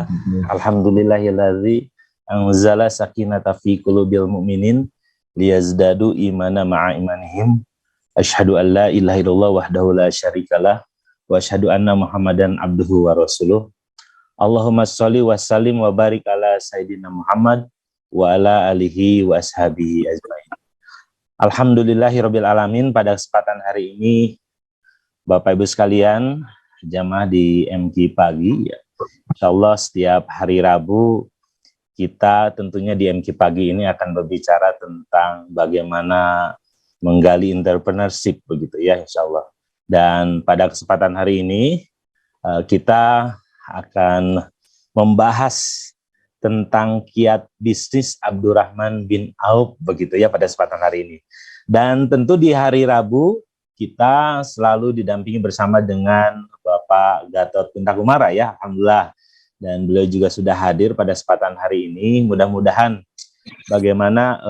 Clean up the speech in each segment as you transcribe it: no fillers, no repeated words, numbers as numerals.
Bismillah. Alhamdulillahilladzi anzala sakinata fi qulubil mu'minin liyazdadu imana ma'a imanihim. Asyhadu an la ilaha illallah wahdahu la syarikalah wa asyhadu anna Muhammadan abduhu wa rasuluh. Allahumma sholli wa sallim wa barik ala sayyidina Muhammad wa ala alihi wa ashabihi ajmain. Alhamdulillahirabbil alamin. Pada kesempatan hari ini Bapak Ibu sekalian, jamaah di MQ Pagi, ya. Insyaallah setiap hari Rabu kita tentunya di MQ Pagi ini akan berbicara tentang bagaimana menggali entrepreneurship begitu ya, insyaallah. Dan pada kesempatan hari ini kita akan membahas tentang kiat bisnis Abdurrahman bin Auf begitu ya pada kesempatan hari ini. Dan tentu di hari Rabu kita selalu didampingi bersama dengan Bapak Gatot Puntakumara ya, alhamdulillah. Dan beliau juga sudah hadir pada kesempatan hari ini. Mudah-mudahan bagaimana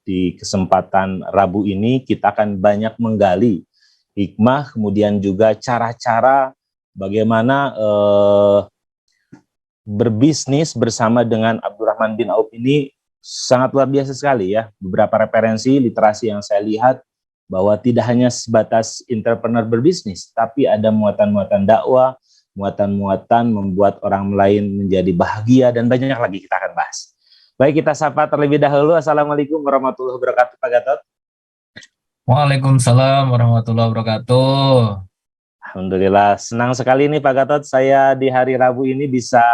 di kesempatan Rabu ini kita akan banyak menggali hikmah, kemudian juga cara-cara bagaimana berbisnis bersama dengan Abdurrahman bin Auf ini sangat luar biasa sekali ya. Beberapa referensi literasi yang saya lihat bahwa tidak hanya sebatas entrepreneur berbisnis, tapi ada muatan-muatan dakwah, muatan-muatan membuat orang lain menjadi bahagia, dan banyak lagi kita akan bahas. Baik, kita sapa terlebih dahulu. Assalamualaikum warahmatullahi wabarakatuh, Pak Gatot. Waalaikumsalam warahmatullahi wabarakatuh. Alhamdulillah, senang sekali nih Pak Gatot, saya di hari Rabu ini bisa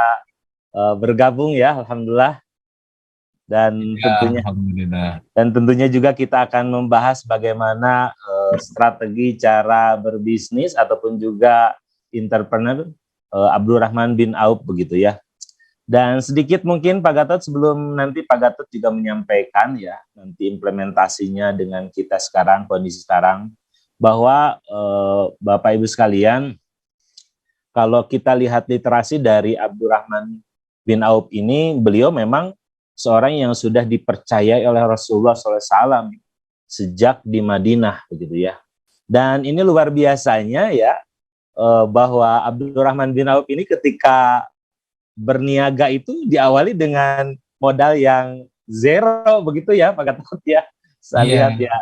bergabung ya, alhamdulillah. Dan tentunya juga kita akan membahas bagaimana strategi cara berbisnis ataupun juga entrepreneur Abdurrahman bin Auf begitu ya. Dan sedikit mungkin Pak Gatot sebelum nanti Pak Gatot juga menyampaikan ya nanti implementasinya dengan kita sekarang, kondisi sekarang, bahwa Bapak Ibu sekalian, kalau kita lihat literasi dari Abdurrahman bin Auf ini, beliau memang seorang yang sudah dipercayai oleh Rasulullah SAW sejak di Madinah begitu ya. Dan ini luar biasanya ya bahwa Abdurrahman bin Auf ini ketika berniaga itu diawali dengan modal yang zero begitu ya Pak Gatot ya. Saya lihat ya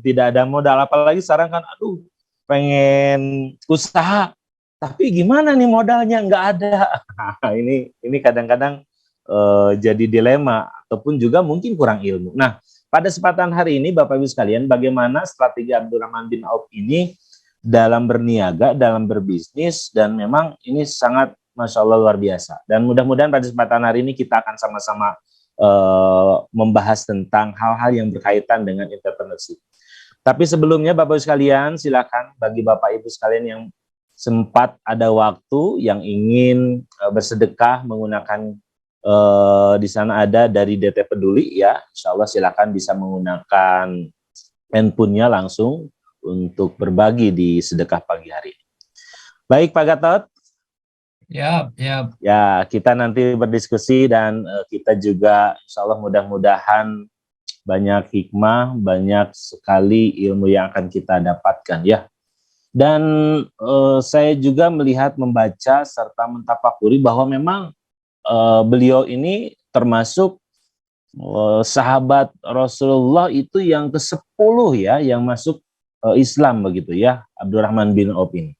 tidak ada modal, apalagi sekarang kan aduh pengen usaha tapi gimana nih modalnya nggak ada. Ini kadang-kadang jadi dilema ataupun juga mungkin kurang ilmu. Nah, pada kesempatan hari ini Bapak Ibu sekalian, bagaimana strategi Abdurrahman bin Auf ini dalam berniaga, dalam berbisnis, dan memang ini sangat Masya Allah luar biasa. Dan mudah-mudahan pada kesempatan hari ini kita akan sama-sama membahas tentang hal-hal yang berkaitan dengan entrepreneurship. Tapi sebelumnya Bapak Ibu sekalian, silakan bagi Bapak Ibu sekalian yang sempat ada waktu yang ingin bersedekah menggunakan di sana ada dari DT Peduli ya, insya Allah silakan bisa menggunakan handphonenya langsung untuk berbagi di sedekah pagi hari. Baik Pak Gatot. Ya, kita nanti berdiskusi dan kita juga insya Allah mudah-mudahan banyak hikmah, banyak sekali ilmu yang akan kita dapatkan ya. Dan saya juga melihat, membaca serta mentafakuri bahwa memang beliau ini termasuk sahabat Rasulullah itu yang ke-10 ya, yang masuk Islam begitu ya, Abdurrahman bin Auf ini.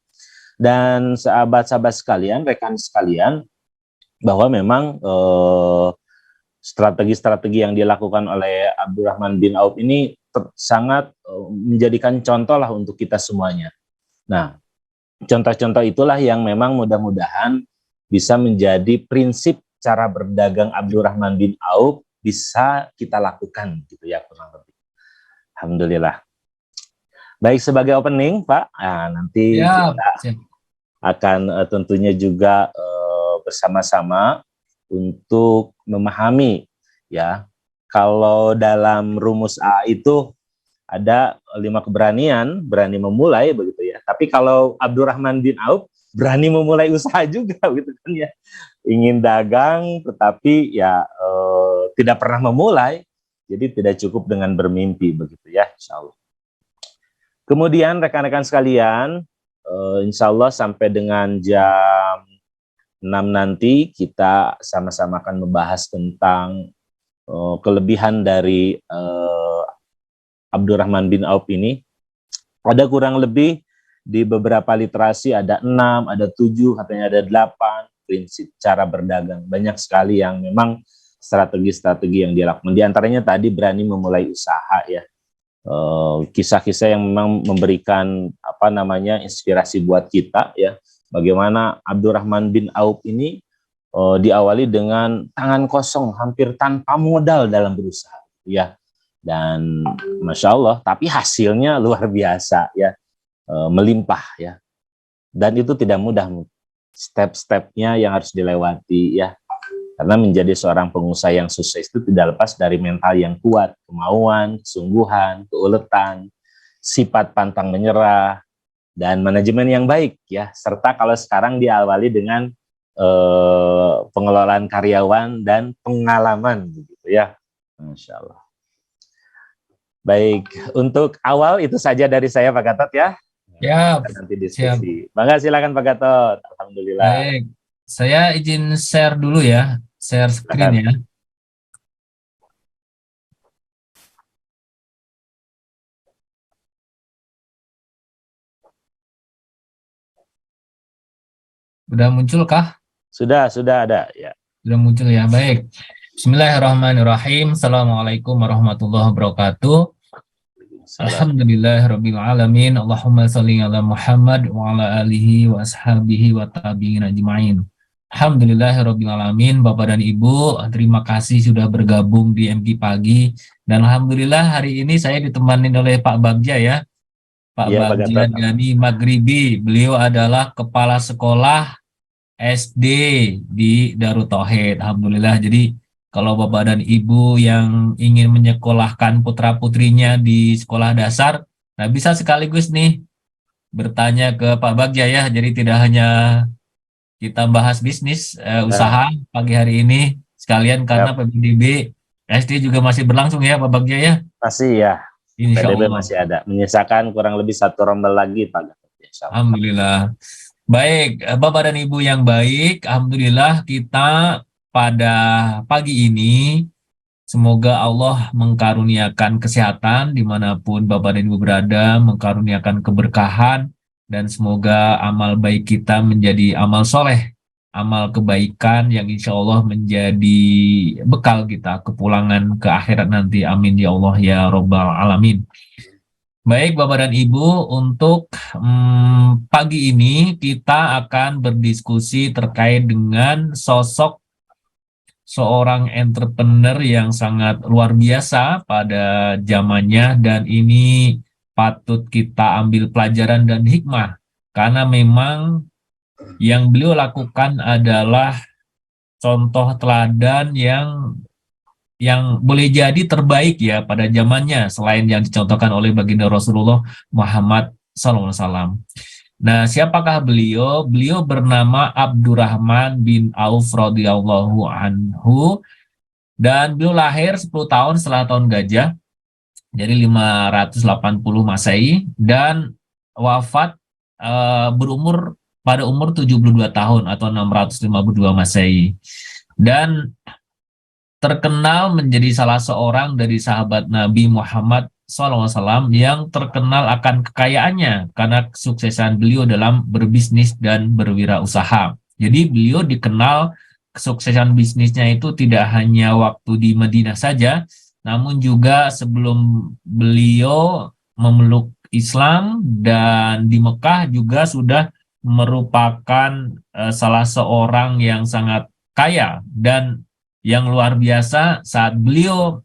Dan sahabat-sahabat sekalian, rekan sekalian, bahwa memang strategi-strategi yang dilakukan oleh Abdurrahman bin Auf ini sangat menjadikan contoh lah untuk kita semuanya. Nah, contoh-contoh itulah yang memang mudah-mudahan bisa menjadi prinsip cara berdagang Abdurrahman bin Auf bisa kita lakukan gitu ya kurang lebih. Alhamdulillah. Baik, sebagai opening Pak, nanti kita akan tentunya juga bersama-sama untuk memahami ya, kalau dalam rumus A itu ada 5 keberanian, berani memulai begitu ya. Tapi kalau Abdurrahman bin Auf berani memulai usaha juga gitu kan ya, ingin dagang tetapi ya tidak pernah memulai, jadi tidak cukup dengan bermimpi begitu ya, insya Allah. Kemudian rekan-rekan sekalian, insya Allah sampai dengan jam 6 nanti kita sama-sama akan membahas tentang kelebihan dari Abdurrahman bin Auf ini. Ada kurang lebih di beberapa literasi ada 6, ada 7, katanya ada 8 prinsip cara berdagang. Banyak sekali yang memang strategi-strategi yang dia lakukan. Di antaranya tadi berani memulai usaha ya. Kisah-kisah yang memang memberikan inspirasi buat kita ya. Bagaimana Abdurrahman bin Auf ini diawali dengan tangan kosong, hampir tanpa modal dalam berusaha ya. Dan Masya Allah, tapi hasilnya luar biasa ya, melimpah ya. Dan itu tidak mudah, step-stepnya yang harus dilewati ya. Karena menjadi seorang pengusaha yang sukses itu tidak lepas dari mental yang kuat, kemauan, kesungguhan, keuletan, sifat pantang menyerah, dan manajemen yang baik ya. Serta kalau sekarang diawali dengan pengelolaan karyawan dan pengalaman begitu ya. Masya Allah. Baik, untuk awal itu saja dari saya Pak Gatot ya. Ya, nanti diskusi. Bangga, silakan Pak Gatot. Alhamdulillah. baik. Saya izin share dulu ya, share screen ya. Sudah muncul kah? Sudah ada ya. Sudah muncul ya, baik. Bismillahirrahmanirrahim. Assalamualaikum warahmatullahi wabarakatuh. Alhamdulillahirabbil alamin. Allahumma shalli ala Muhammad wa ala alihi wa ashabihi wa tabi'in ajmain. Alhamdulillahirabbil alamin. Bapak dan Ibu, terima kasih sudah bergabung di MG Pagi, dan alhamdulillah hari ini saya ditemani oleh Pak Bagja ya. Pak Ya, Bagja Gani Maghribi. Beliau adalah kepala sekolah SD di Darut Tauhid. Alhamdulillah. Jadi kalau Bapak dan Ibu yang ingin menyekolahkan putra-putrinya di sekolah dasar, nah bisa sekaligus nih bertanya ke Pak Bagja ya. Jadi tidak hanya kita bahas bisnis, usaha pagi hari ini sekalian, karena PPDB SD juga masih berlangsung ya Pak Bagja ya. Masih ya. Insya PDB Allah. masih ada. Menyisakan kurang lebih 1 rombel lagi Pak Gatot. Alhamdulillah. Baik, Bapak dan Ibu yang baik, alhamdulillah kita pada pagi ini semoga Allah mengkaruniakan kesehatan dimanapun Bapak dan Ibu berada, mengkaruniakan keberkahan, dan semoga amal baik kita menjadi amal soleh, amal kebaikan yang insya Allah menjadi bekal kita kepulangan ke akhirat nanti. Amin ya Allah ya Rabbal Alamin. Baik Bapak dan Ibu, untuk pagi ini kita akan berdiskusi terkait dengan sosok seorang entrepreneur yang sangat luar biasa pada zamannya, dan ini patut kita ambil pelajaran dan hikmah, karena memang yang beliau lakukan adalah contoh teladan yang boleh jadi terbaik ya pada zamannya, selain yang dicontohkan oleh baginda Rasulullah Muhammad SAW. Nah, siapakah beliau? Beliau bernama Abdurrahman bin Auf radhiyallahu anhu, dan beliau lahir 10 tahun setelah tahun gajah, jadi 580 Masehi, dan wafat berumur pada umur 72 tahun atau 652 Masehi. Dan terkenal menjadi salah seorang dari sahabat Nabi Muhammad SAW yang terkenal akan kekayaannya karena kesuksesan beliau dalam berbisnis dan berwirausaha. Jadi beliau dikenal kesuksesan bisnisnya itu tidak hanya waktu di Madinah saja, namun juga sebelum beliau memeluk Islam dan di Mekah juga sudah merupakan salah seorang yang sangat kaya. Dan yang luar biasa, saat beliau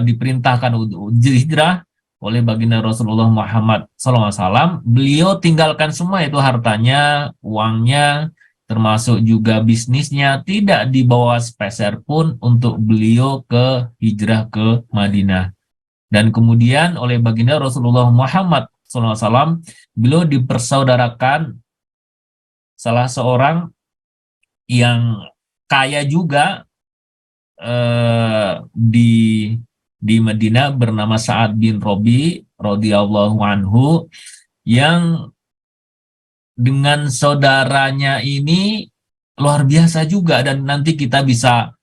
diperintahkan untuk hijrah oleh baginda Rasulullah Muhammad SAW, beliau tinggalkan semua itu, hartanya, uangnya, termasuk juga bisnisnya, tidak dibawa sepeser pun untuk beliau ke hijrah ke Madinah. Dan kemudian oleh baginda Rasulullah Muhammad SAW, beliau dipersaudarakan salah seorang yang kaya juga di Madinah bernama Sa'ad bin Robi radhiyallahu anhu, yang dengan saudaranya ini luar biasa juga, dan nanti kita bisa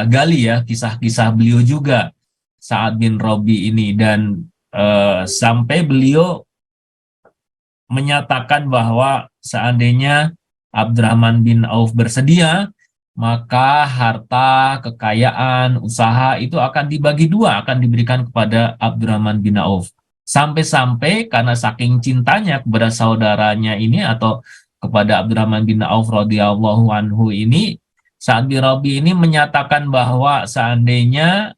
gali ya kisah-kisah beliau juga, Sa'ad bin Rabi ini. Dan sampai beliau menyatakan bahwa seandainya Abdurrahman bin Auf bersedia, maka harta, kekayaan, usaha itu akan dibagi dua, akan diberikan kepada Abdurrahman bin Auf. Sampai-sampai karena saking cintanya kepada saudaranya ini, atau kepada Abdurrahman bin Auf radhiyallahu anhu ini, Sa'ad bin Rabi ini menyatakan bahwa seandainya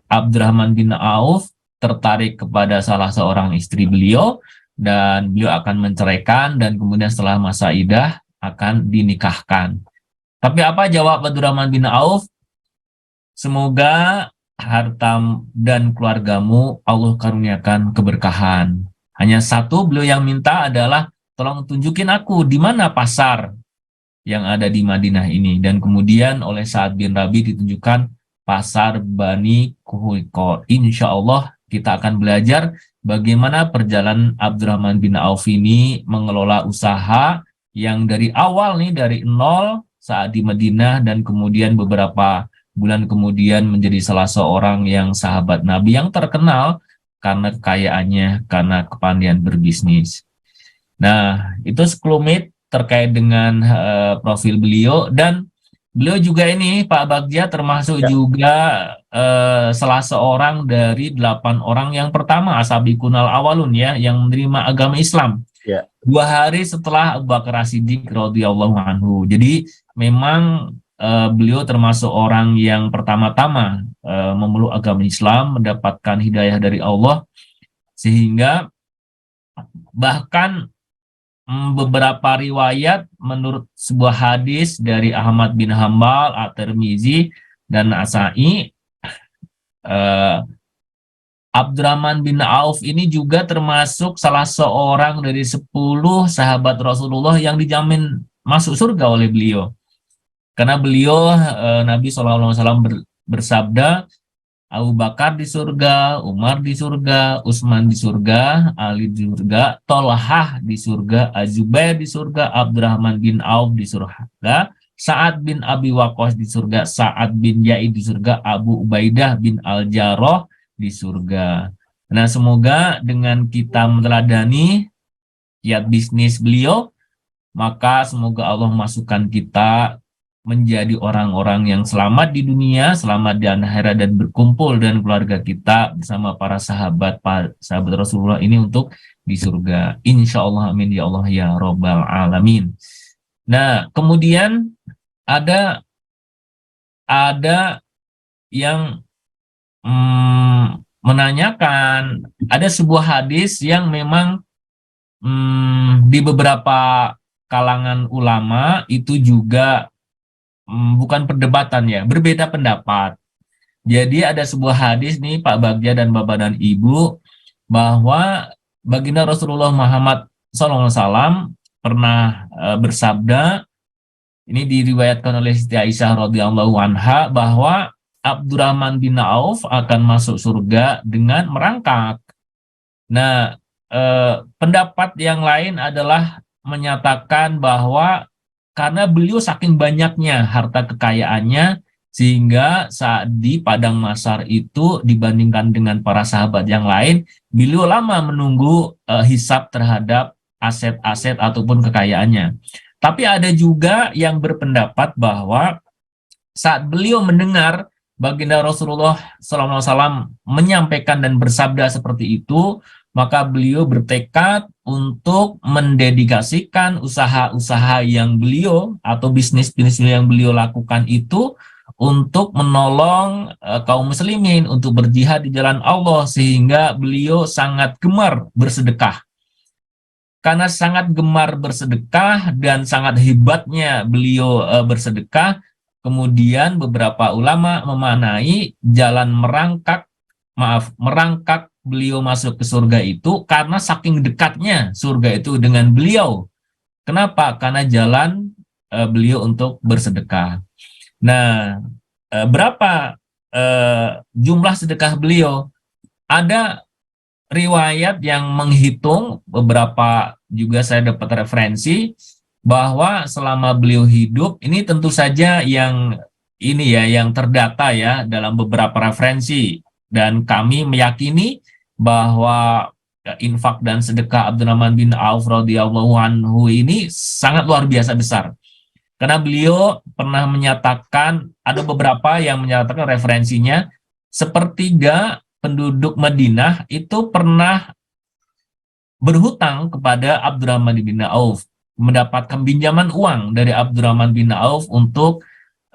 Abdurrahman bin Auf tertarik kepada salah seorang istri beliau, dan beliau akan menceraikan, dan kemudian setelah masa iddah akan dinikahkan. Tapi apa jawab Abdurrahman bin Auf? Semoga harta dan keluargamu Allah karuniakan keberkahan. Hanya satu beliau yang minta adalah, tolong tunjukin aku di mana pasar yang ada di Madinah ini. Dan kemudian oleh Sa'ad bin Rabi ditunjukkan pasar Bani Kuhiko. Insya Allah kita akan belajar bagaimana perjalanan Abdurrahman bin Auf ini mengelola usaha yang dari awal nih, dari nol saat di Madinah, dan kemudian beberapa bulan kemudian menjadi salah seorang yang sahabat Nabi yang terkenal karena kekayaannya, karena kepandaian berbisnis. Nah, itu sekelumit terkait dengan profil beliau. Dan beliau juga ini, Pak Bagja, termasuk juga salah seorang dari 8 orang yang pertama, As-Sabiqunal Awalun ya, yang menerima agama Islam. 2 hari setelah Abu Bakar As-Siddiq radhiyallahu anhu. Jadi memang beliau termasuk orang yang pertama-tama memeluk agama Islam, mendapatkan hidayah dari Allah, sehingga bahkan beberapa riwayat menurut sebuah hadis dari Ahmad bin Hambal, At-Tirmizi, dan Nasa'i, Abdurrahman bin Auf ini juga termasuk salah seorang dari 10 sahabat Rasulullah yang dijamin masuk surga oleh beliau. Karena beliau, Nabi SAW bersabda, Abu Bakar di surga, Umar di surga, Utsman di surga, Ali di surga, Tolhah di surga, Az-Zubair di surga, Abdurrahman bin Auf di surga, Sa'ad bin Abi Waqqas di surga, Sa'ad bin Yaid di surga, Abu Ubaidah bin Al-Jarrah di surga. Nah, semoga dengan kita meneladani kiat bisnis beliau, maka semoga Allah masukkan kita menjadi orang-orang yang selamat di dunia, selamat di akhirat, dan berkumpul dengan keluarga kita bersama para sahabat Rasulullah ini untuk di surga. Insya Allah, amin ya Allah ya Rabbal Alamin. Nah, kemudian ada yang menanyakan, ada sebuah hadis yang memang di beberapa kalangan ulama itu juga bukan perdebatan ya, berbeda pendapat. Jadi ada sebuah hadis nih Pak Bagja dan Bapak dan Ibu, bahwa baginda Rasulullah Muhammad SAW pernah bersabda, ini diriwayatkan oleh Siti Aisyah radhiyallahu anha, bahwa Abdurrahman bin Auf akan masuk surga dengan merangkak. Nah, pendapat yang lain adalah menyatakan bahwa karena beliau saking banyaknya harta kekayaannya, sehingga saat di padang mahsyar itu dibandingkan dengan para sahabat yang lain, beliau lama menunggu hisab terhadap aset-aset ataupun kekayaannya. Tapi ada juga yang berpendapat bahwa saat beliau mendengar baginda Rasulullah SAW menyampaikan dan bersabda seperti itu, maka beliau bertekad untuk mendedikasikan usaha-usaha yang beliau atau bisnis-bisnis yang beliau lakukan itu untuk menolong kaum muslimin, untuk berjihad di jalan Allah, sehingga beliau sangat gemar bersedekah. Karena sangat gemar bersedekah dan sangat hebatnya beliau bersedekah, kemudian beberapa ulama memaknai jalan merangkak beliau masuk ke surga itu karena saking dekatnya surga itu dengan beliau. Kenapa? Karena jalan beliau untuk bersedekah. Nah, berapa jumlah sedekah beliau? Ada riwayat yang menghitung, beberapa juga saya dapat referensi, bahwa selama beliau hidup ini tentu saja yang ini ya yang terdata ya dalam beberapa referensi, dan kami meyakini bahwa infak dan sedekah Abdurrahman bin Auf radhiyallahu anhu ini sangat luar biasa besar. Karena beliau pernah menyatakan, ada beberapa yang menyatakan referensinya, sepertiga penduduk Madinah itu pernah berhutang kepada Abdurrahman bin Auf, mendapatkan pinjaman uang dari Abdurrahman bin Auf untuk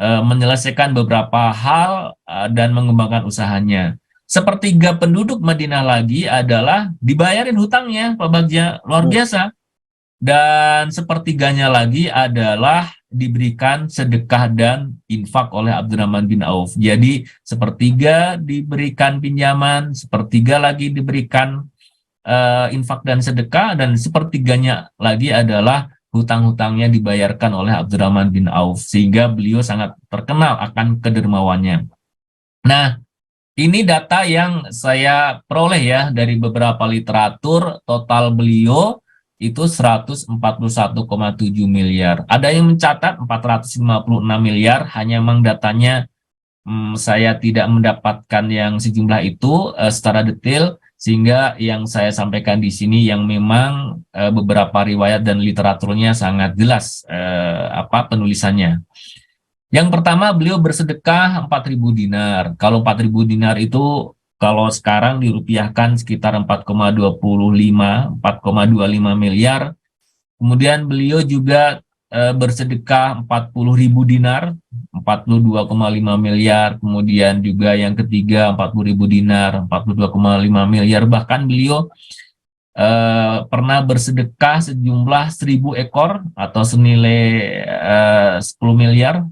menyelesaikan beberapa hal dan mengembangkan usahanya. Sepertiga penduduk Madinah lagi adalah dibayarin hutangnya, Pak Bagja, luar biasa. Dan sepertiganya lagi adalah diberikan sedekah dan infak oleh Abdurrahman bin Auf. Jadi sepertiga diberikan pinjaman, sepertiga lagi diberikan infak dan sedekah, dan sepertiganya lagi adalah hutang-hutangnya dibayarkan oleh Abdurrahman bin Auf, sehingga beliau sangat terkenal akan kedermawannya. Nah, ini data yang saya peroleh ya dari beberapa literatur. Total beliau itu 141,7 miliar. Ada yang mencatat 456 miliar, hanya memang datanya saya tidak mendapatkan yang sejumlah itu secara detail, sehingga yang saya sampaikan di sini yang memang beberapa riwayat dan literaturnya sangat jelas penulisannya. Yang pertama, beliau bersedekah 4.000 dinar. Kalau 4.000 dinar itu kalau sekarang dirupiahkan sekitar 4,25 miliar. Kemudian beliau juga bersedekah 40.000 dinar, 42,5 miliar. Kemudian juga yang ketiga 40.000 dinar, 42,5 miliar. Bahkan beliau pernah bersedekah sejumlah 1.000 ekor atau senilai 10 miliar,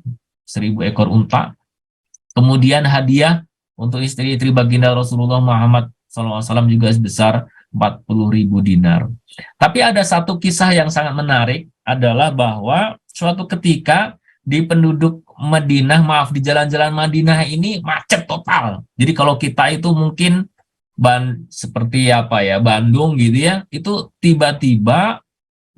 1.000 ekor unta. Kemudian hadiah untuk istri-istri baginda Rasulullah Muhammad SAW juga sebesar 40.000 dinar. Tapi ada satu kisah yang sangat menarik, adalah bahwa suatu ketika di penduduk Madinah, di jalan-jalan Madinah ini macet total. Jadi kalau kita itu mungkin seperti Bandung gitu ya, itu tiba-tiba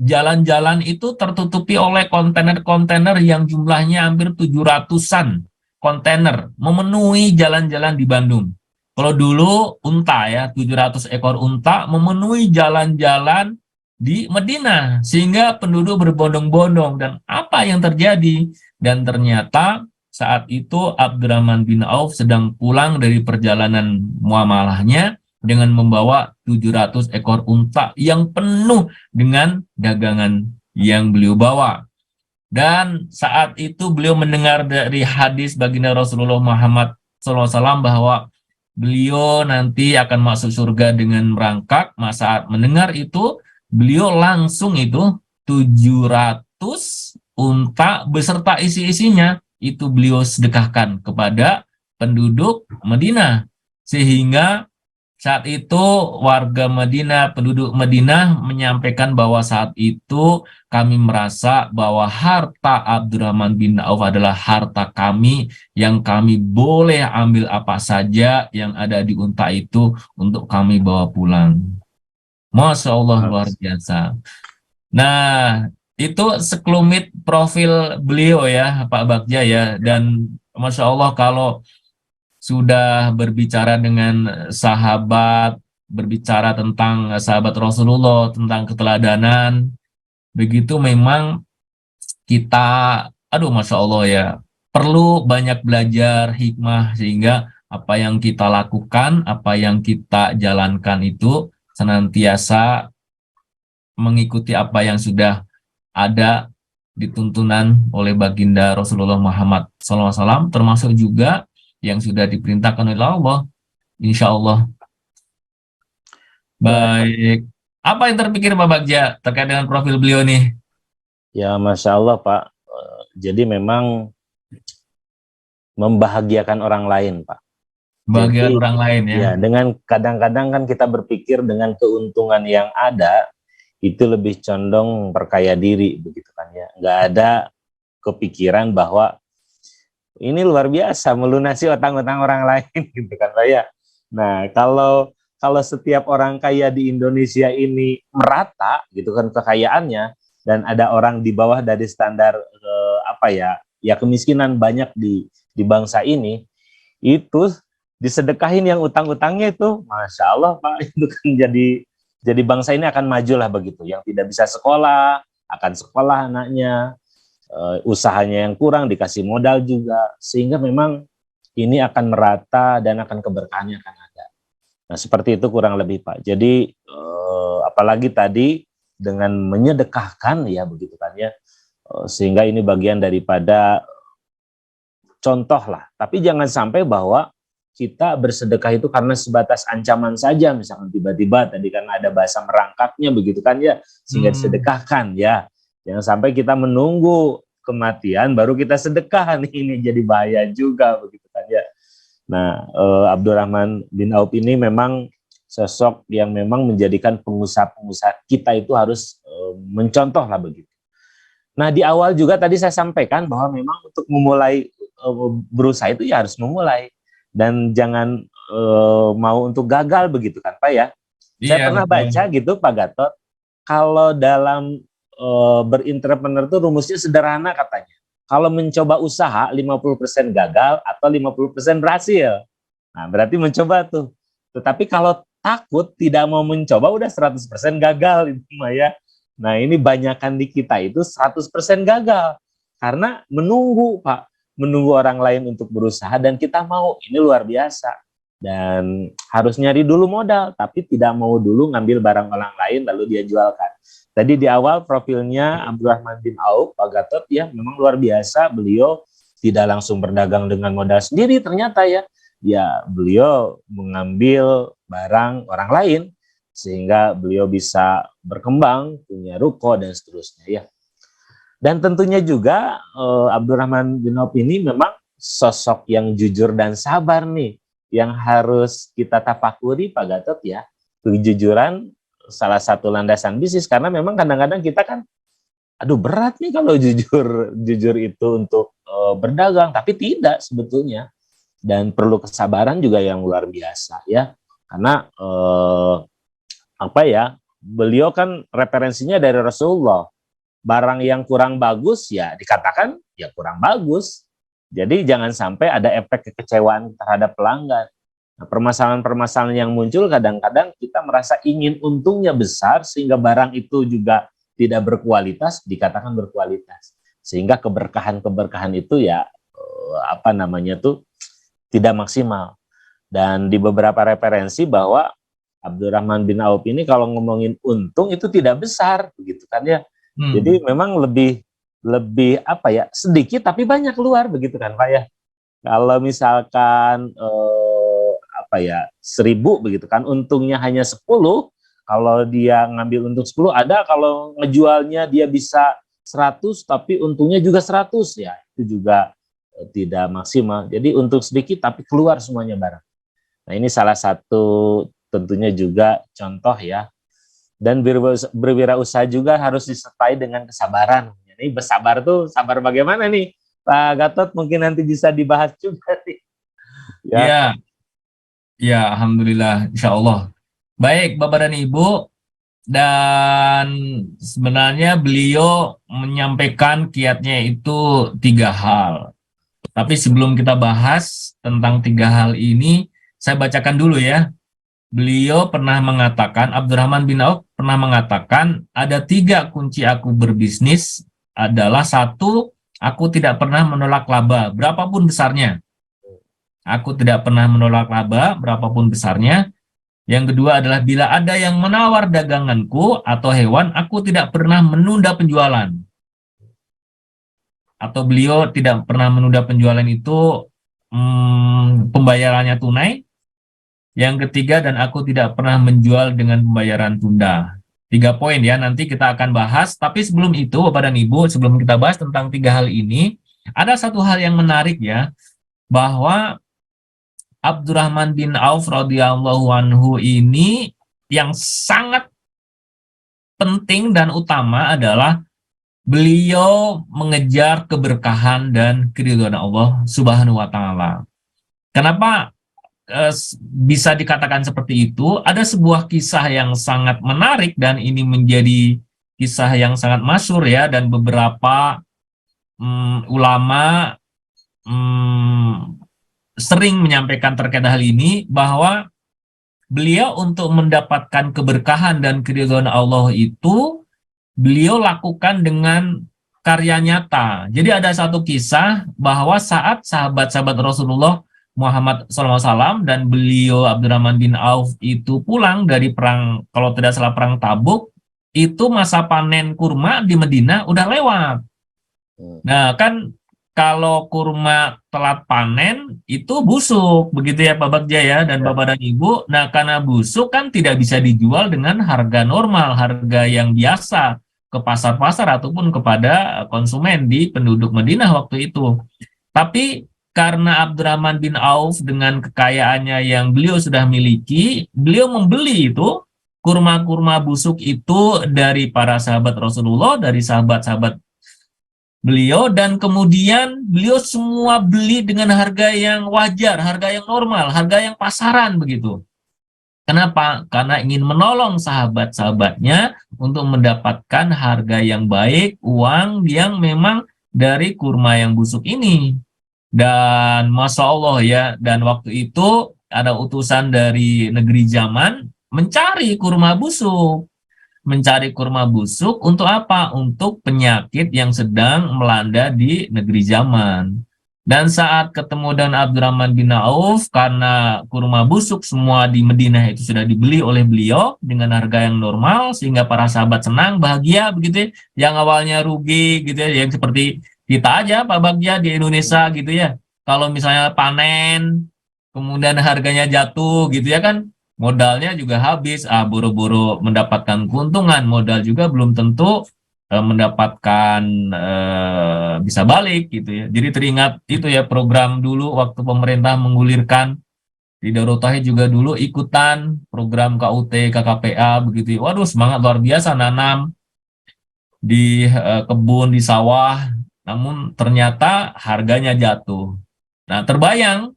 jalan-jalan itu tertutupi oleh kontainer-kontainer yang jumlahnya hampir 700-an kontainer memenuhi jalan-jalan di Bandung. Kalau dulu unta ya, 700 ekor unta memenuhi jalan-jalan di Madinah, sehingga penduduk berbondong-bondong. Dan apa yang terjadi? Dan ternyata saat itu Abdurrahman bin Auf sedang pulang dari perjalanan muamalahnya dengan membawa 700 ekor unta yang penuh dengan dagangan yang beliau bawa. Dan saat itu beliau mendengar dari hadis baginda Rasulullah Muhammad SAW bahwa beliau nanti akan masuk surga dengan merangkak. Saat mendengar itu, beliau langsung itu 700 unta beserta isi-isinya itu beliau sedekahkan kepada penduduk Madinah. Sehingga saat itu warga Madinah, penduduk Madinah menyampaikan bahwa saat itu kami merasa bahwa harta Abdurrahman bin Auf adalah harta kami yang kami boleh ambil apa saja yang ada di unta itu untuk kami bawa pulang. Masya Allah, luar biasa. Nah, itu sekelumit profil beliau ya, Pak Bagja ya. Dan Masya Allah, kalau sudah berbicara dengan sahabat, berbicara tentang sahabat Rasulullah, tentang keteladanan, begitu memang kita, Masya Allah ya, perlu banyak belajar hikmah, sehingga apa yang kita lakukan, apa yang kita jalankan itu senantiasa mengikuti apa yang sudah ada dituntunan oleh baginda Rasulullah Muhammad SAW, termasuk juga yang sudah diperintahkan oleh Allah, insya Allah. Baik, apa yang terpikir Pak Bagja terkait dengan profil beliau nih? Ya, Masya Allah Pak, jadi memang membahagiakan orang lain Pak. Bagian orang lain ya. Ya, dengan kadang-kadang kan kita berpikir dengan keuntungan yang ada itu lebih condong perkaya diri begitu kan ya. Nggak ada kepikiran bahwa ini luar biasa melunasi utang-utang orang lain gitu kan Pak ya. Nah, kalau setiap orang kaya di Indonesia ini merata gitu kan kekayaannya, dan ada orang di bawah dari standar ya kemiskinan banyak di bangsa ini, itu disedekahin yang utang-utangnya itu, Masya Allah Pak, itu kan jadi bangsa ini akan maju lah begitu. Yang tidak bisa sekolah, akan sekolah anaknya, usahanya yang kurang, dikasih modal juga, sehingga memang ini akan merata dan akan keberkahannya akan ada. Nah seperti itu kurang lebih Pak. Jadi apalagi tadi dengan menyedekahkan ya begitu kan ya, sehingga ini bagian daripada contoh lah. Tapi jangan sampai bahwa kita bersedekah itu karena sebatas ancaman saja, misalkan tiba-tiba tadi kan ada bahasa merangkaknya begitu kan ya, sehingga disedekahkan ya. Jangan sampai kita menunggu kematian baru kita sedekah nih, ini jadi bahaya juga begitu kan ya. Nah, Abdurrahman bin Auf ini memang sosok yang memang menjadikan pengusaha-pengusaha kita itu harus mencontoh lah begitu. Nah, di awal juga tadi saya sampaikan bahwa memang untuk memulai berusaha itu ya harus memulai. Dan jangan mau untuk gagal begitu kan Pak ya. Saya pernah baca gitu Pak Gatot, kalau dalam berintrapreneur itu rumusnya sederhana katanya. Kalau mencoba usaha 50% gagal atau 50% berhasil. Nah berarti mencoba tuh. Tetapi kalau takut tidak mau mencoba udah 100% gagal itu Pak ya. Nah ini banyakan di kita itu 100% gagal. Karena menunggu Pak. Menunggu orang lain untuk berusaha dan kita mau, ini luar biasa. Dan harus nyari dulu modal, tapi tidak mau dulu ngambil barang orang lain lalu dia jualkan. Tadi di awal profilnya Abdurrahman bin Auf, Pak Gatot ya memang luar biasa. Beliau tidak langsung berdagang dengan modal sendiri ternyata ya. Ya beliau mengambil barang orang lain sehingga beliau bisa berkembang, punya ruko dan seterusnya ya. Dan tentunya juga Abdurrahman bin Auf ini memang sosok yang jujur dan sabar nih, yang harus kita tafakuri Pak Gatot ya. Kejujuran salah satu landasan bisnis, karena memang kadang-kadang kita kan, aduh berat nih kalau jujur itu untuk berdagang, tapi tidak sebetulnya. Dan perlu kesabaran juga yang luar biasa ya, karena beliau kan referensinya dari Rasulullah. Barang yang kurang bagus ya dikatakan ya kurang bagus. Jadi jangan sampai ada efek kekecewaan terhadap pelanggan. Nah, permasalahan-permasalahan yang muncul kadang-kadang kita merasa ingin untungnya besar sehingga barang itu juga tidak berkualitas, dikatakan berkualitas. Sehingga keberkahan-keberkahan itu ya tidak maksimal. Dan di beberapa referensi bahwa Abdurrahman bin Auf ini kalau ngomongin untung itu tidak besar begitu kan ya. Jadi memang lebih sedikit tapi banyak keluar begitu kan Pak ya. Kalau misalkan 1.000 begitu kan, untungnya hanya 10, kalau dia ngambil untung 10 ada, kalau ngejualnya dia bisa 100 tapi untungnya juga 100 ya, itu juga tidak maksimal. Jadi untung sedikit tapi keluar semuanya barang. Nah ini salah satu tentunya juga contoh ya. Dan berwirausaha juga harus disertai dengan kesabaran. Jadi bersabar tuh, sabar bagaimana nih Pak Gatot, mungkin nanti bisa dibahas juga nih. Ya, alhamdulillah, insya Allah. Baik Bapak dan Ibu, dan sebenarnya beliau menyampaikan kiatnya itu 3 hal. Tapi sebelum kita bahas tentang 3 hal ini, saya bacakan dulu ya. Beliau pernah mengatakan, Abdurrahman bin Auf pernah mengatakan, ada 3 kunci aku berbisnis, adalah 1, aku tidak pernah menolak laba, berapapun besarnya. Aku tidak pernah menolak laba, berapapun besarnya. Yang kedua adalah, bila ada yang menawar daganganku atau hewan, aku tidak pernah menunda penjualan. Atau beliau tidak pernah menunda penjualan itu, pembayarannya tunai. Yang ketiga, dan aku tidak pernah menjual dengan pembayaran tunda. 3 poin ya, nanti kita akan bahas. Tapi sebelum itu, Bapak dan Ibu, sebelum kita bahas tentang 3 hal ini, ada satu hal yang menarik ya, bahwa Abdurrahman bin Auf radhiyallahu anhu ini yang sangat penting dan utama adalah beliau mengejar keberkahan dan keridhaan Allah Subhanahu wa taala. Kenapa bisa dikatakan seperti itu? Ada sebuah kisah yang sangat menarik dan ini menjadi kisah yang sangat masyhur ya, dan beberapa ulama sering menyampaikan terkait hal ini, bahwa beliau untuk mendapatkan keberkahan dan keridhaan Allah itu beliau lakukan dengan karya nyata. Jadi ada satu kisah bahwa saat sahabat-sahabat Rasulullah Muhammad SAW dan beliau Abdurrahman bin Auf itu pulang dari perang, kalau tidak salah perang Tabuk, itu masa panen kurma di Madinah udah lewat. Nah kan kalau kurma telat panen itu busuk, begitu ya Pak Bagja ya dan Bapak dan Ibu. Nah karena busuk kan tidak bisa dijual dengan harga normal, harga yang biasa ke pasar-pasar ataupun kepada konsumen di penduduk Madinah waktu itu. Tapi karena Abdurrahman bin Auf dengan kekayaannya yang beliau sudah miliki, beliau membeli itu kurma-kurma busuk itu dari para sahabat Rasulullah, dari sahabat-sahabat beliau, dan kemudian beliau semua beli dengan harga yang wajar, harga yang normal, harga yang pasaran begitu. Kenapa? Karena ingin menolong sahabat-sahabatnya untuk mendapatkan harga yang baik, uang yang memang dari kurma yang busuk ini. Dan Masya Allah ya, dan waktu itu ada utusan dari negeri Yaman mencari kurma busuk. Mencari kurma busuk untuk apa? Untuk penyakit yang sedang melanda di negeri Yaman. Dan saat ketemu dengan Abdurrahman bin Auf, karena kurma busuk semua di Madinah itu sudah dibeli oleh beliau dengan harga yang normal, sehingga para sahabat senang, bahagia begitu ya. Yang awalnya rugi gitu ya, yang seperti kita aja Pak Bagja di Indonesia gitu ya. Kalau misalnya panen, kemudian harganya jatuh gitu ya kan, modalnya juga habis, boro-boro mendapatkan keuntungan, modal juga belum tentu mendapatkan bisa balik gitu ya. Jadi teringat itu ya program dulu waktu pemerintah menggulirkan di Darut Tauhid juga dulu ikutan program KUT, KKPA begitu. Waduh semangat luar biasa nanam di kebun, di sawah, namun ternyata harganya jatuh. Nah terbayang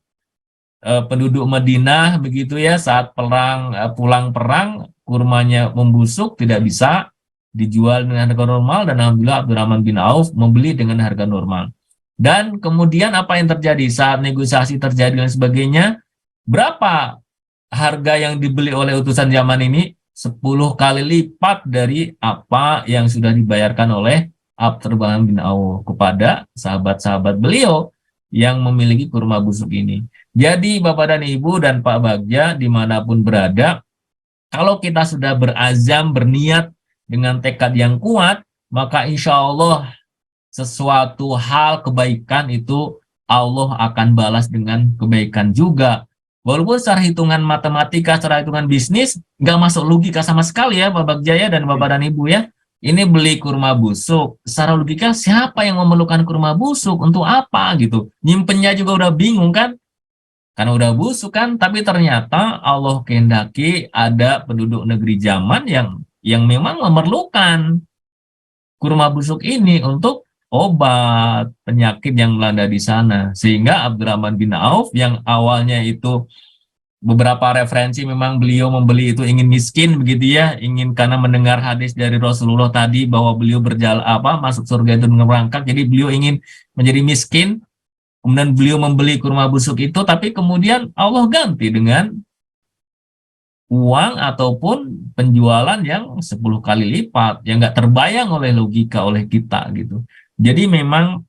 penduduk Madinah begitu ya, saat perang pulang perang kurmanya membusuk, tidak bisa dijual dengan harga normal, dan alhamdulillah Abdurrahman bin Auf membeli dengan harga normal. Dan kemudian apa yang terjadi saat negosiasi terjadi dan sebagainya, berapa harga yang dibeli oleh utusan Yaman ini? 10 kali lipat dari apa yang sudah dibayarkan oleh Abdurrahman bin Auf kepada sahabat-sahabat beliau yang memiliki kurma busuk ini. Jadi Bapak dan Ibu dan Pak Bagja dimanapun berada, kalau kita sudah berazam, berniat dengan tekad yang kuat, maka insya Allah sesuatu hal kebaikan itu Allah akan balas dengan kebaikan juga. Walaupun secara hitungan matematika, secara hitungan bisnis, nggak masuk logika sama sekali ya Pak Bagja ya dan Bapak dan Ibu ya. Ini beli kurma busuk, secara logika siapa yang memerlukan kurma busuk, untuk apa gitu. Nyimpennya juga udah bingung kan, karena udah busuk kan. Tapi ternyata Allah kehendaki ada penduduk negeri Yaman yang memang memerlukan kurma busuk ini untuk obat penyakit yang melanda di sana. Sehingga Abdurrahman bin Auf yang awalnya itu beberapa referensi memang beliau membeli itu ingin miskin begitu ya, ingin karena mendengar hadis dari Rasulullah tadi bahwa beliau berjalan masuk surga itu dengan merangkak, jadi beliau ingin menjadi miskin. Kemudian beliau membeli kurma busuk itu, tapi kemudian Allah ganti dengan uang ataupun penjualan yang 10 kali lipat, yang nggak terbayang oleh logika oleh kita gitu. Jadi memang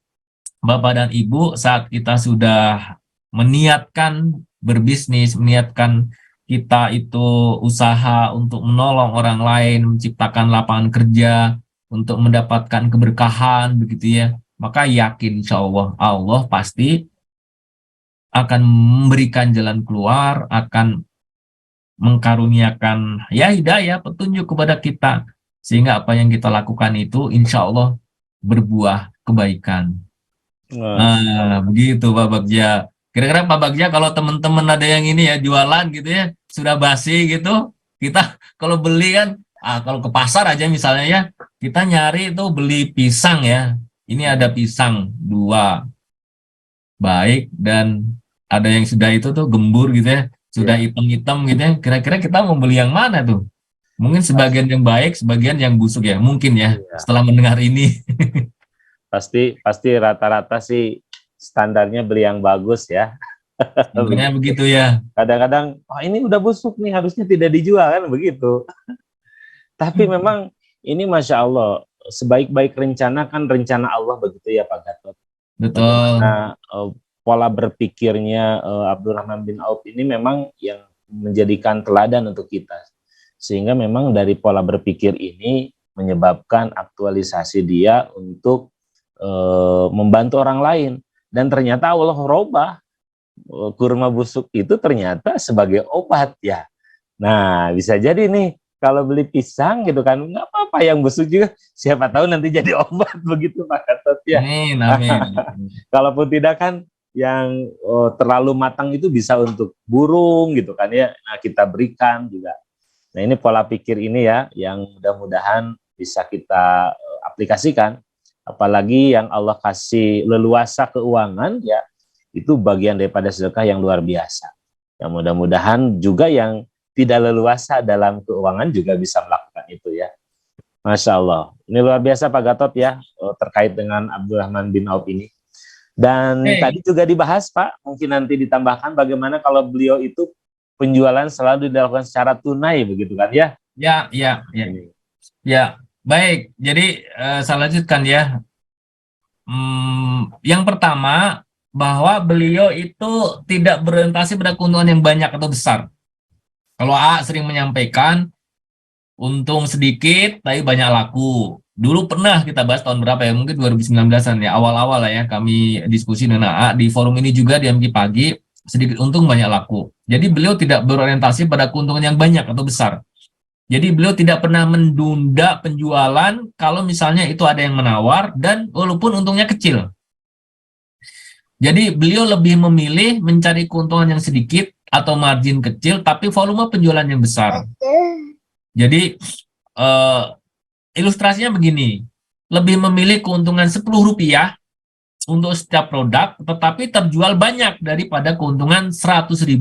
Bapak dan Ibu, saat kita sudah meniatkan berbisnis, meniatkan kita itu usaha untuk menolong orang lain, menciptakan lapangan kerja, untuk mendapatkan keberkahan begitu ya, maka yakin insya Allah, Allah pasti akan memberikan jalan keluar, akan mengkaruniakan ya hidayah, petunjuk kepada kita, sehingga apa yang kita lakukan itu insya Allah berbuah kebaikan. Nah, begitu Pak Bagja. Kira-kira Pak Bagja kalau teman-teman ada yang ini ya jualan gitu ya, sudah basi gitu, kita kalau beli kan, kalau ke pasar aja misalnya ya, kita nyari itu beli pisang ya. Ini ada pisang 2 baik, dan ada yang sudah itu tuh gembur gitu ya, sudah hitam-hitam gitu ya. Kira-kira kita mau beli yang mana tuh? Mungkin sebagian yang baik, sebagian yang busuk ya, mungkin ya, iya. Setelah mendengar ini. Pasti rata-rata sih standarnya beli yang bagus ya. Mungkinnya begitu ya. Kadang-kadang, oh ini udah busuk nih, harusnya tidak dijual kan begitu. Tapi memang ini Masya Allah, sebaik-baik rencana kan rencana Allah begitu ya Pak Gatot. Betul. Bagaimana pola berpikirnya Abdurrahman bin Auf ini memang yang menjadikan teladan untuk kita. Sehingga memang dari pola berpikir ini menyebabkan aktualisasi dia untuk membantu orang lain. Dan ternyata Allah robah kurma busuk itu ternyata sebagai obat ya. Nah, bisa jadi nih kalau beli pisang gitu kan, nggak apa-apa yang busuk juga, siapa tahu nanti jadi obat begitu Pak Gatot ya. Amin, amin. Kalaupun tidak kan yang terlalu matang itu bisa untuk burung gitu kan ya. Nah, kita berikan juga. Nah, ini pola pikir ini ya yang mudah-mudahan bisa kita aplikasikan. Apalagi yang Allah kasih leluasa keuangan ya, itu bagian daripada sedekah yang luar biasa. Yang mudah-mudahan juga yang tidak leluasa dalam keuangan juga bisa melakukan itu ya. Masya Allah. Ini luar biasa Pak Gatot ya, terkait dengan Abdurrahman bin Auf ini. Dan tadi juga dibahas Pak, mungkin nanti ditambahkan bagaimana kalau beliau itu penjualan selalu dilakukan secara tunai begitu kan ya? Ya. Ya, baik. Jadi saya lanjutkan ya. Yang pertama, bahwa beliau itu tidak berorientasi pada keuntungan yang banyak atau besar. Kalau A sering menyampaikan untung sedikit tapi banyak laku. Dulu pernah kita bahas tahun berapa ya, mungkin 2019-an ya, awal-awal lah ya kami diskusi dengan A di forum ini juga di MG Pagi, sedikit untung banyak laku. Jadi beliau tidak berorientasi pada keuntungan yang banyak atau besar. Jadi beliau tidak pernah menunda penjualan kalau misalnya itu ada yang menawar dan walaupun untungnya kecil. Jadi beliau lebih memilih mencari keuntungan yang sedikit atau margin kecil tapi volume penjualan yang besar. Jadi ilustrasinya begini, lebih memilih keuntungan Rp10 untuk setiap produk tetapi terjual banyak daripada keuntungan Rp100.000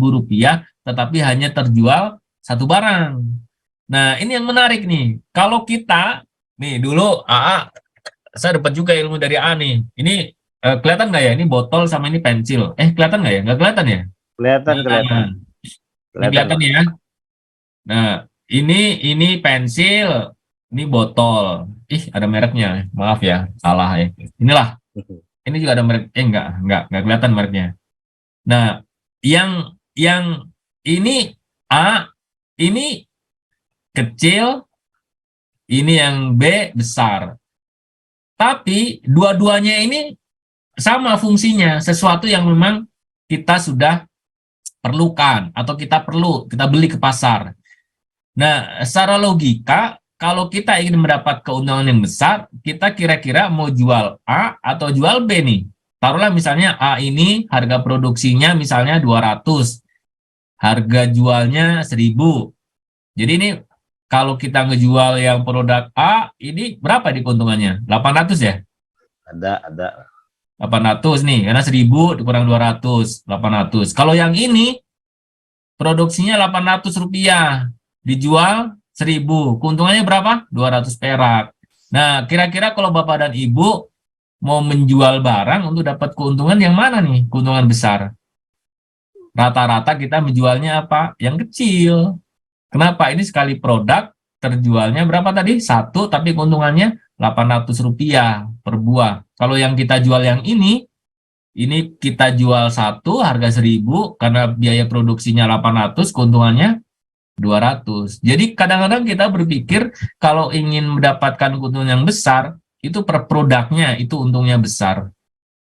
tetapi hanya terjual satu barang. Nah, ini yang menarik nih. Kalau kita, nih dulu AA, saya dapat juga ilmu dari AA nih. Ini kelihatan nggak ya? Ini botol sama ini pensil. Kelihatan nggak ya? Nggak kelihatan ya? Kelihatan. Ini kelihatan ya? Nah, ini pensil, ini botol. Ada mereknya. Maaf ya, salah ya. Inilah. Ini juga ada merek. Nggak kelihatan mereknya. Nah, yang ini A, ini kecil, ini yang B besar. Tapi dua-duanya ini sama fungsinya, sesuatu yang memang kita sudah perlukan atau kita beli ke pasar. Nah, secara logika, kalau kita ingin mendapat keuntungan yang besar, kita kira-kira mau jual A atau jual B nih. Taruhlah misalnya A ini harga produksinya misalnya 200, harga jualnya 1000. Jadi ini kalau kita ngejual yang produk A, ini berapa di keuntungannya? 800 ya? Ada. 800 nih, karena 1000 dikurang 200, 800. Kalau yang ini, produksinya Rp800, dijual 1000. Keuntungannya berapa? 200 perak. Nah, kira-kira kalau Bapak dan Ibu mau menjual barang untuk dapat keuntungan yang mana nih? Keuntungan besar. Rata-rata kita menjualnya apa? Yang kecil. Kenapa? Ini sekali produk terjualnya berapa tadi? 1, tapi keuntungannya Rp800 per buah. Kalau yang kita jual yang ini kita jual 1, harga 1000, karena biaya produksinya 800, keuntungannya 200. Jadi kadang-kadang kita berpikir kalau ingin mendapatkan keuntungan yang besar, itu per produknya, itu untungnya besar.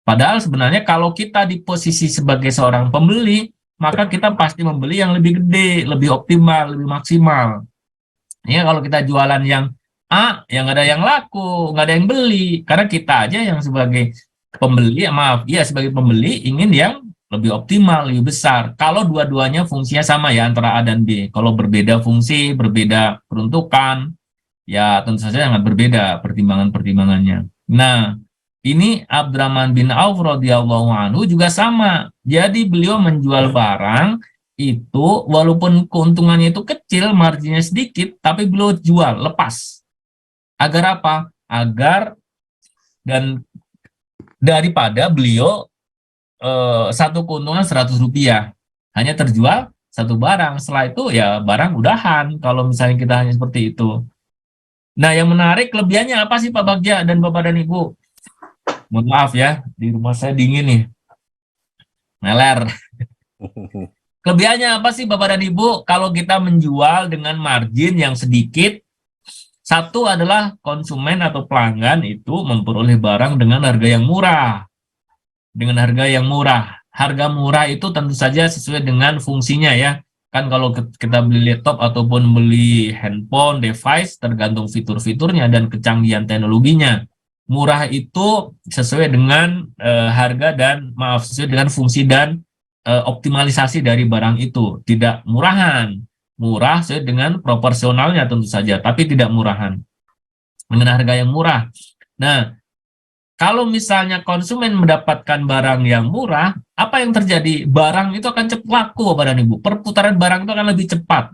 Padahal sebenarnya kalau kita di posisi sebagai seorang pembeli, maka kita pasti membeli yang lebih gede, lebih optimal, lebih maksimal. Ya, kalau kita jualan yang A, yang ada yang laku, nggak ada yang beli. Karena kita aja yang sebagai pembeli, sebagai pembeli ingin yang lebih optimal, lebih besar. Kalau dua-duanya fungsinya sama ya, antara A dan B. Kalau berbeda fungsi, berbeda peruntukan, ya tentu saja sangat berbeda pertimbangan-pertimbangannya. Nah, ini Abdurrahman bin Auf radhiyallahu anhu juga sama. Jadi beliau menjual barang itu walaupun keuntungannya itu kecil, marginnya sedikit, tapi beliau jual, lepas. Agar apa? Agar dan daripada beliau satu keuntungan Rp100, hanya terjual satu barang. Setelah itu ya barang udahan kalau misalnya kita hanya seperti itu. Nah, yang menarik kelebihannya apa sih Pak Bagja dan Bapak dan Ibu? Mohon maaf ya, di rumah saya dingin nih. Meler. Kelebihannya apa sih Bapak dan Ibu kalau kita menjual dengan margin yang sedikit? Satu adalah konsumen atau pelanggan itu memperoleh barang dengan harga yang murah. Dengan harga yang murah. Harga murah itu tentu saja sesuai dengan fungsinya ya. Kan kalau kita beli laptop ataupun beli handphone, device, tergantung fitur-fiturnya dan kecanggihan teknologinya. Murah itu sesuai dengan harga dan sesuai dengan fungsi dan optimalisasi dari barang itu. Tidak murahan. Murah sesuai dengan proporsionalnya tentu saja, tapi tidak murahan. Dengan harga yang murah. Nah, kalau misalnya konsumen mendapatkan barang yang murah, apa yang terjadi? Barang itu akan cepat laku, Bapak dan Ibu. Perputaran barang itu akan lebih cepat.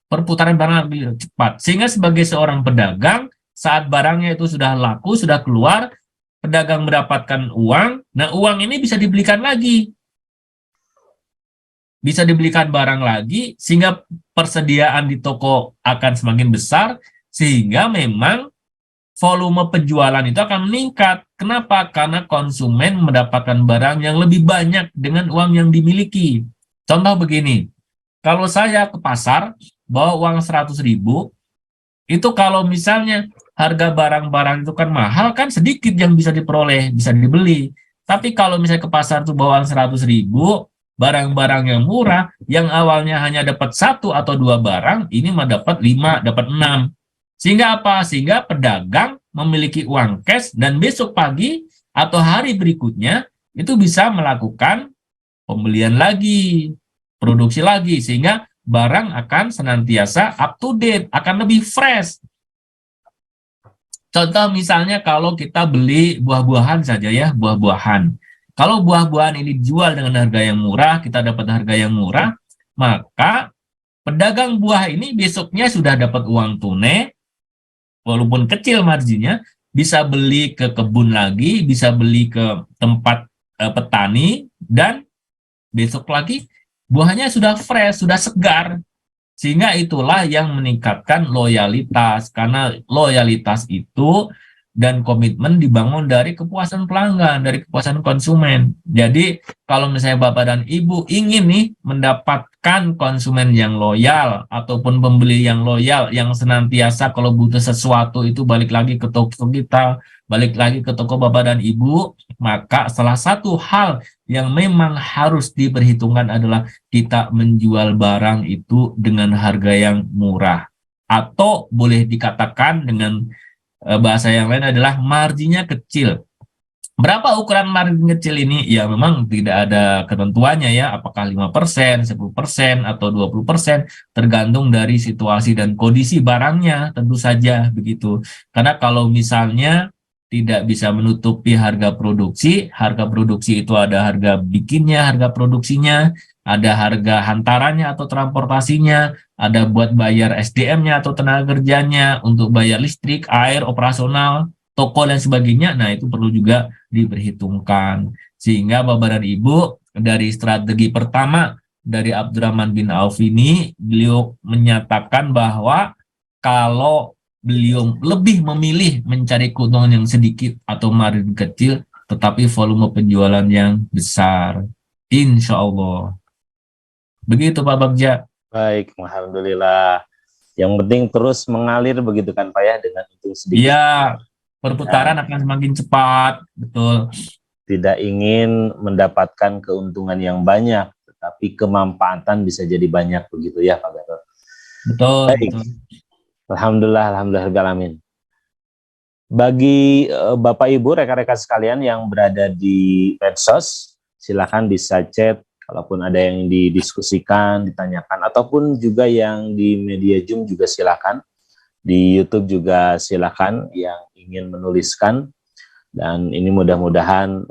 Perputaran barang lebih cepat. Sehingga sebagai seorang pedagang, saat barangnya itu sudah laku, sudah keluar, pedagang mendapatkan uang, nah uang ini bisa dibelikan lagi. Bisa dibelikan barang lagi, sehingga persediaan di toko akan semakin besar, sehingga memang volume penjualan itu akan meningkat. Kenapa? Karena konsumen mendapatkan barang yang lebih banyak dengan uang yang dimiliki. Contoh begini, kalau saya ke pasar, bawa uang 100.000, itu kalau misalnya harga barang-barang itu kan mahal, kan sedikit yang bisa diperoleh, bisa dibeli. Tapi kalau misalnya ke pasar tuh bawa uang 100.000, barang-barang yang murah, yang awalnya hanya dapat 1 atau 2 barang, ini mah dapat 5, dapat 6. Sehingga apa? Sehingga pedagang memiliki uang cash dan besok pagi atau hari berikutnya itu bisa melakukan pembelian lagi, produksi lagi, sehingga barang akan senantiasa up to date, akan lebih fresh. Contoh misalnya kalau kita beli buah-buahan saja ya, buah-buahan. Kalau buah-buahan ini dijual dengan harga yang murah, kita dapat harga yang murah, maka pedagang buah ini besoknya sudah dapat uang tunai, walaupun kecil marginnya, bisa beli ke kebun lagi, bisa beli ke tempat petani, dan besok lagi buahnya sudah fresh, sudah segar. Sehingga itulah yang meningkatkan loyalitas, karena loyalitas itu dan komitmen dibangun dari kepuasan pelanggan, dari kepuasan konsumen. Jadi kalau misalnya Bapak dan Ibu ingin nih mendapatkan konsumen yang loyal ataupun pembeli yang loyal, yang senantiasa kalau butuh sesuatu itu balik lagi ke toko kita, balik lagi ke toko Bapak dan Ibu, maka salah satu hal yang memang harus diperhitungkan adalah kita menjual barang itu dengan harga yang murah. Atau boleh dikatakan dengan bahasa yang lain adalah marginnya kecil. Berapa ukuran margin kecil ini? Ya memang tidak ada ketentuannya ya, apakah 5%, 10%, atau 20%, tergantung dari situasi dan kondisi barangnya, tentu saja begitu. Karena kalau misalnya tidak bisa menutupi harga produksi itu ada harga bikinnya, harga produksinya, ada harga hantarannya atau transportasinya, ada buat bayar SDM-nya atau tenaga kerjanya, untuk bayar listrik, air, operasional, toko dan sebagainya. Nah, itu perlu juga diperhitungkan. Sehingga Bapak dan Ibu, dari strategi pertama dari Abdurrahman bin Auf ini, beliau menyatakan bahwa kalau beliau lebih memilih mencari keuntungan yang sedikit atau margin kecil, tetapi volume penjualan yang besar. Insya Allah. Begitu Pak Bagja. Baik, alhamdulillah. Yang penting terus mengalir begitu kan Pak ya, dengan untung sedikit. Iya, perputaran akan semakin cepat, betul. Tidak ingin mendapatkan keuntungan yang banyak, tetapi kemanfaatan bisa jadi banyak begitu ya Pak Gatot. Betul. Baik. Betul. Alhamdulillah. Bagi Bapak Ibu, rekan-rekan sekalian yang berada di medsos, silakan bisa chat kalaupun ada yang didiskusikan, ditanyakan, ataupun juga yang di media Zoom juga silakan. Di YouTube juga silakan yang ingin menuliskan. Dan ini mudah-mudahan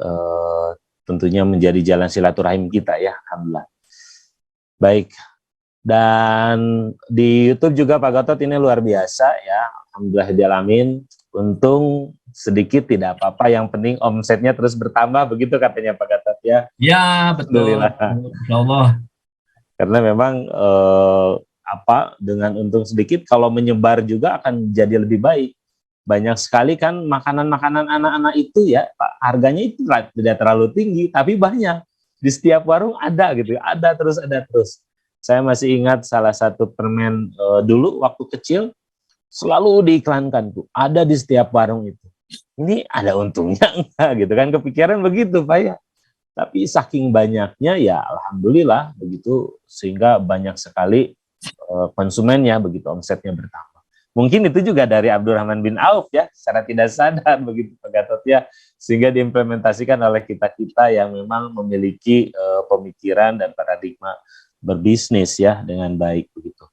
tentunya menjadi jalan silaturahim kita ya, alhamdulillah. Baik. Dan di YouTube juga Pak Gatot ini luar biasa ya. Alhamdulillahirrahmanirrahim. Untung sedikit tidak apa-apa, yang penting omsetnya terus bertambah, begitu katanya Pak Gatot ya. Ya, betul. Alhamdulillah. Insya Allah. Karena memang dengan untung sedikit kalau menyebar juga akan jadi lebih baik. Banyak sekali kan makanan-makanan anak-anak itu ya, Pak, harganya itu tidak terlalu tinggi, tapi banyak. Di setiap warung ada gitu, ada terus. Saya masih ingat salah satu permen dulu waktu kecil selalu diiklankan tuh, ada di setiap warung itu. Ini ada untungnya enggak gitu kan, kepikiran begitu Pak ya. Tapi saking banyaknya ya alhamdulillah begitu, sehingga banyak sekali konsumennya, begitu omsetnya bertambah. Mungkin itu juga dari Abdurrahman bin Auf ya, secara tidak sadar begitu Pak Gatot ya, sehingga diimplementasikan oleh kita-kita yang memang memiliki pemikiran dan paradigma berbisnis ya dengan baik begitu.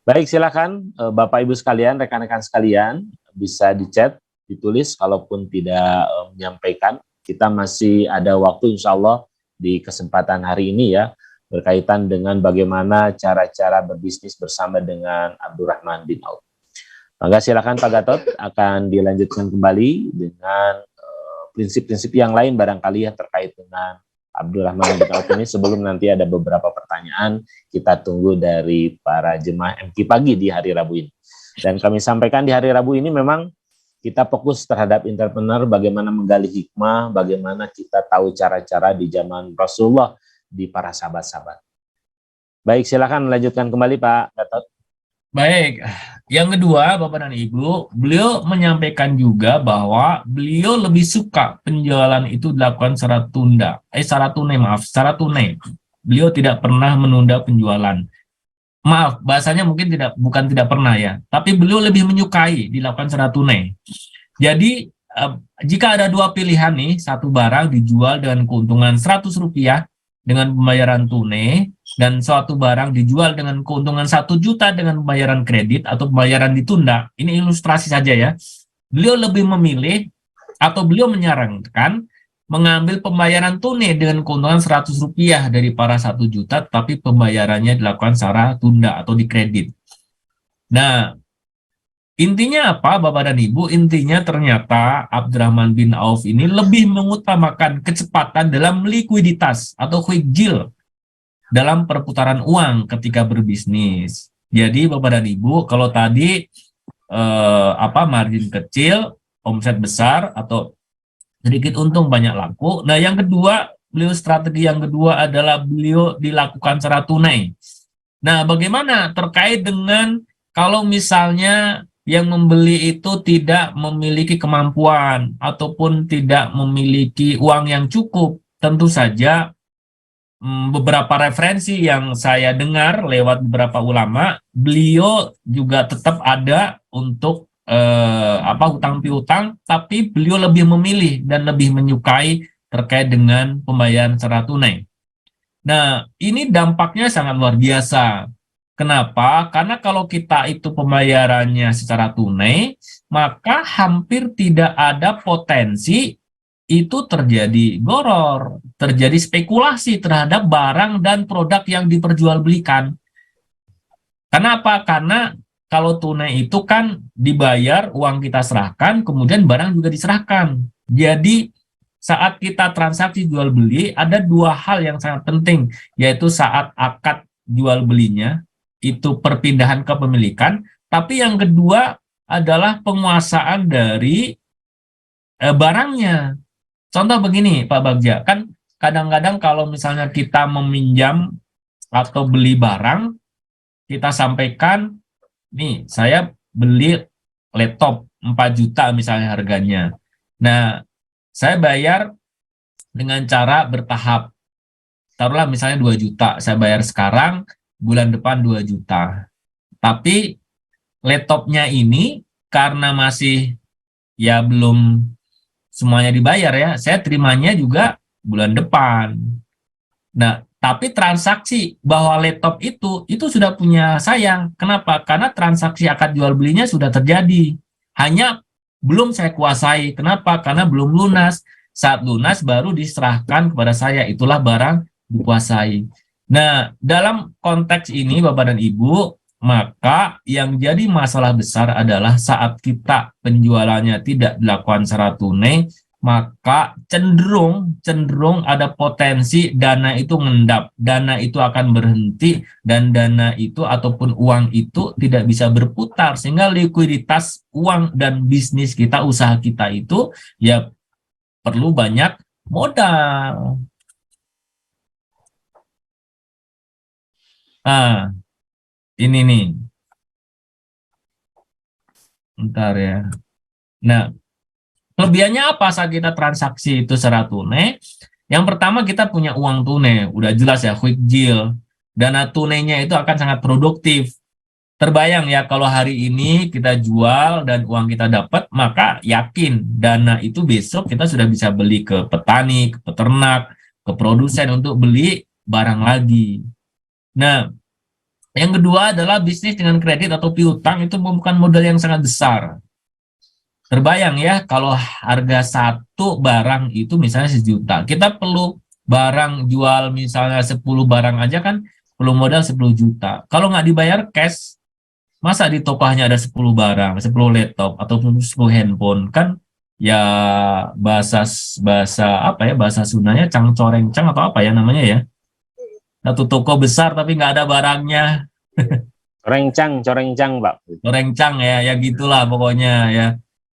Baik, silakan Bapak Ibu sekalian, rekan-rekan sekalian, bisa di-chat, ditulis kalaupun tidak menyampaikan. Kita masih ada waktu insya Allah di kesempatan hari ini ya, berkaitan dengan bagaimana cara-cara berbisnis bersama dengan Abdurrahman bin Auf. Maka silakan Pak Gatot, akan dilanjutkan kembali dengan prinsip-prinsip yang lain barangkali ya terkait dengan Abdurrahman bin Auf ini, sebelum nanti ada beberapa pertanyaan kita tunggu dari para jemaah MQ pagi di hari Rabu ini. Dan kami sampaikan di hari Rabu ini memang kita fokus terhadap entrepreneur, bagaimana menggali hikmah, bagaimana kita tahu cara-cara di zaman Rasulullah, di para sahabat-sahabat. Baik, silakan melanjutkan kembali Pak Gatot. Baik, yang kedua Bapak dan Ibu, beliau menyampaikan juga bahwa beliau lebih suka penjualan itu dilakukan secara tunai. Beliau tidak pernah menunda penjualan. Maaf, bahasanya mungkin bukan tidak pernah ya, tapi beliau lebih menyukai dilakukan secara tunai. Jadi jika ada dua pilihan nih, satu barang dijual dengan keuntungan Rp100 dengan pembayaran tunai, dan suatu barang dijual dengan keuntungan 1 juta dengan pembayaran kredit atau pembayaran ditunda. Ini ilustrasi saja ya. Beliau lebih memilih atau beliau menyarankan mengambil pembayaran tunai dengan keuntungan Rp100 daripada 1 juta, tapi pembayarannya dilakukan secara tunda atau dikredit. Nah, intinya apa Bapak dan Ibu? Intinya ternyata Abdurrahman bin Auf ini lebih mengutamakan kecepatan dalam likuiditas atau quick deal dalam perputaran uang ketika berbisnis. Jadi Bapak dan Ibu, kalau tadi margin kecil, omset besar, atau sedikit untung banyak laku. Nah, yang kedua, strategi yang kedua adalah beliau dilakukan secara tunai. Nah, bagaimana terkait dengan kalau misalnya yang membeli itu tidak memiliki kemampuan ataupun tidak memiliki uang yang cukup? Tentu saja beberapa referensi yang saya dengar lewat beberapa ulama, beliau juga tetap ada untuk hutang piutang, tapi beliau lebih memilih dan lebih menyukai terkait dengan pembayaran secara tunai. Nah, ini dampaknya sangat luar biasa. Kenapa? Karena kalau kita itu pembayarannya secara tunai, maka hampir tidak ada potensi itu terjadi goror, terjadi spekulasi terhadap barang dan produk yang diperjualbelikan. Kenapa? Karena kalau tunai itu kan dibayar, uang kita serahkan, kemudian barang juga diserahkan. Jadi saat kita transaksi jual beli, ada dua hal yang sangat penting, yaitu saat akad jual belinya, itu perpindahan kepemilikan, tapi yang kedua adalah penguasaan dari barangnya. Contoh begini Pak Bagja, kan kadang-kadang kalau misalnya kita meminjam atau beli barang, kita sampaikan, nih saya beli laptop 4 juta misalnya harganya. Nah, saya bayar dengan cara bertahap. Taruhlah misalnya 2 juta, saya bayar sekarang, bulan depan 2 juta. Tapi laptopnya ini karena masih ya belum semuanya dibayar ya, saya terimanya juga bulan depan. Nah, tapi transaksi bahwa laptop itu sudah punya saya. Kenapa? Karena transaksi akad jual belinya sudah terjadi. Hanya belum saya kuasai. Kenapa? Karena belum lunas. Saat lunas baru diserahkan kepada saya. Itulah barang dikuasai. Nah, dalam konteks ini Bapak dan Ibu, maka yang jadi masalah besar adalah saat kita penjualannya tidak dilakukan secara tunai, maka cenderung ada potensi dana itu ngendap, dana itu akan berhenti, dan dana itu ataupun uang itu tidak bisa berputar, sehingga likuiditas uang dan bisnis kita, usaha kita itu ya perlu banyak modal. Nah, ini nih, bentar ya. Nah, kelebihannya apa saat kita transaksi itu secara tunai? Yang pertama, kita punya uang tunai, udah jelas ya, quick deal. Dana tunainya itu akan sangat produktif. Terbayang ya, kalau hari ini kita jual dan uang kita dapat, maka yakin dana itu besok kita sudah bisa beli ke petani, ke peternak, ke produsen untuk beli barang lagi. Nah, yang kedua adalah bisnis dengan kredit atau piutang, itu bukan modal yang sangat besar. Terbayang ya, kalau harga satu barang itu misalnya 1 juta, kita perlu barang jual misalnya 10 barang aja kan perlu modal 10 juta. Kalau nggak dibayar cash, masa di toko hanya ada 10 barang, 10 laptop atau 10 handphone, kan ya bahasa bahasa apa ya, bahasa Sundanya cang-coreng cang atau apa ya namanya ya. Satu toko besar tapi nggak ada barangnya. Coreng cang, Pak. Rencang ya, ya gitulah pokoknya ya.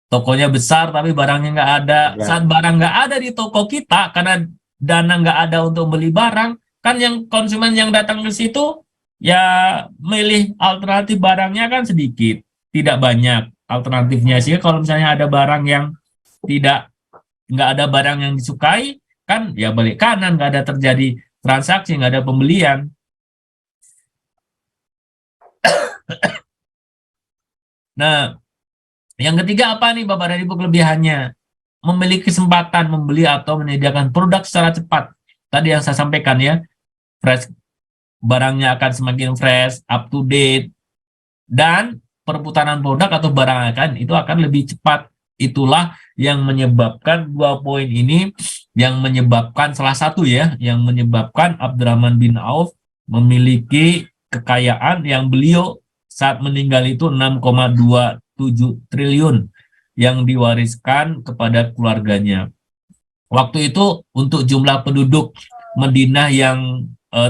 Tokonya besar tapi barangnya nggak ada. Ya. Saat barang nggak ada di toko kita karena dana nggak ada untuk beli barang, kan yang konsumen yang datang ke situ ya milih alternatif barangnya kan sedikit, tidak banyak alternatifnya sih. Kalau misalnya ada barang yang tidak nggak ada barang yang disukai, kan ya balik kanan, nggak ada terjadi transaksi, nggak ada pembelian. Nah, yang ketiga apa nih Bapak dan Ibu kelebihannya? Memiliki kesempatan membeli atau menyediakan produk secara cepat. Tadi yang saya sampaikan ya, fresh, barangnya akan semakin fresh, up to date, dan perputaran produk atau barang itu akan lebih cepat. Itulah yang menyebabkan 2 poin ini, yang menyebabkan salah satu ya, yang menyebabkan Abdurrahman bin Auf memiliki kekayaan yang beliau saat meninggal itu 6,27 triliun yang diwariskan kepada keluarganya. Waktu itu untuk jumlah penduduk Madinah yang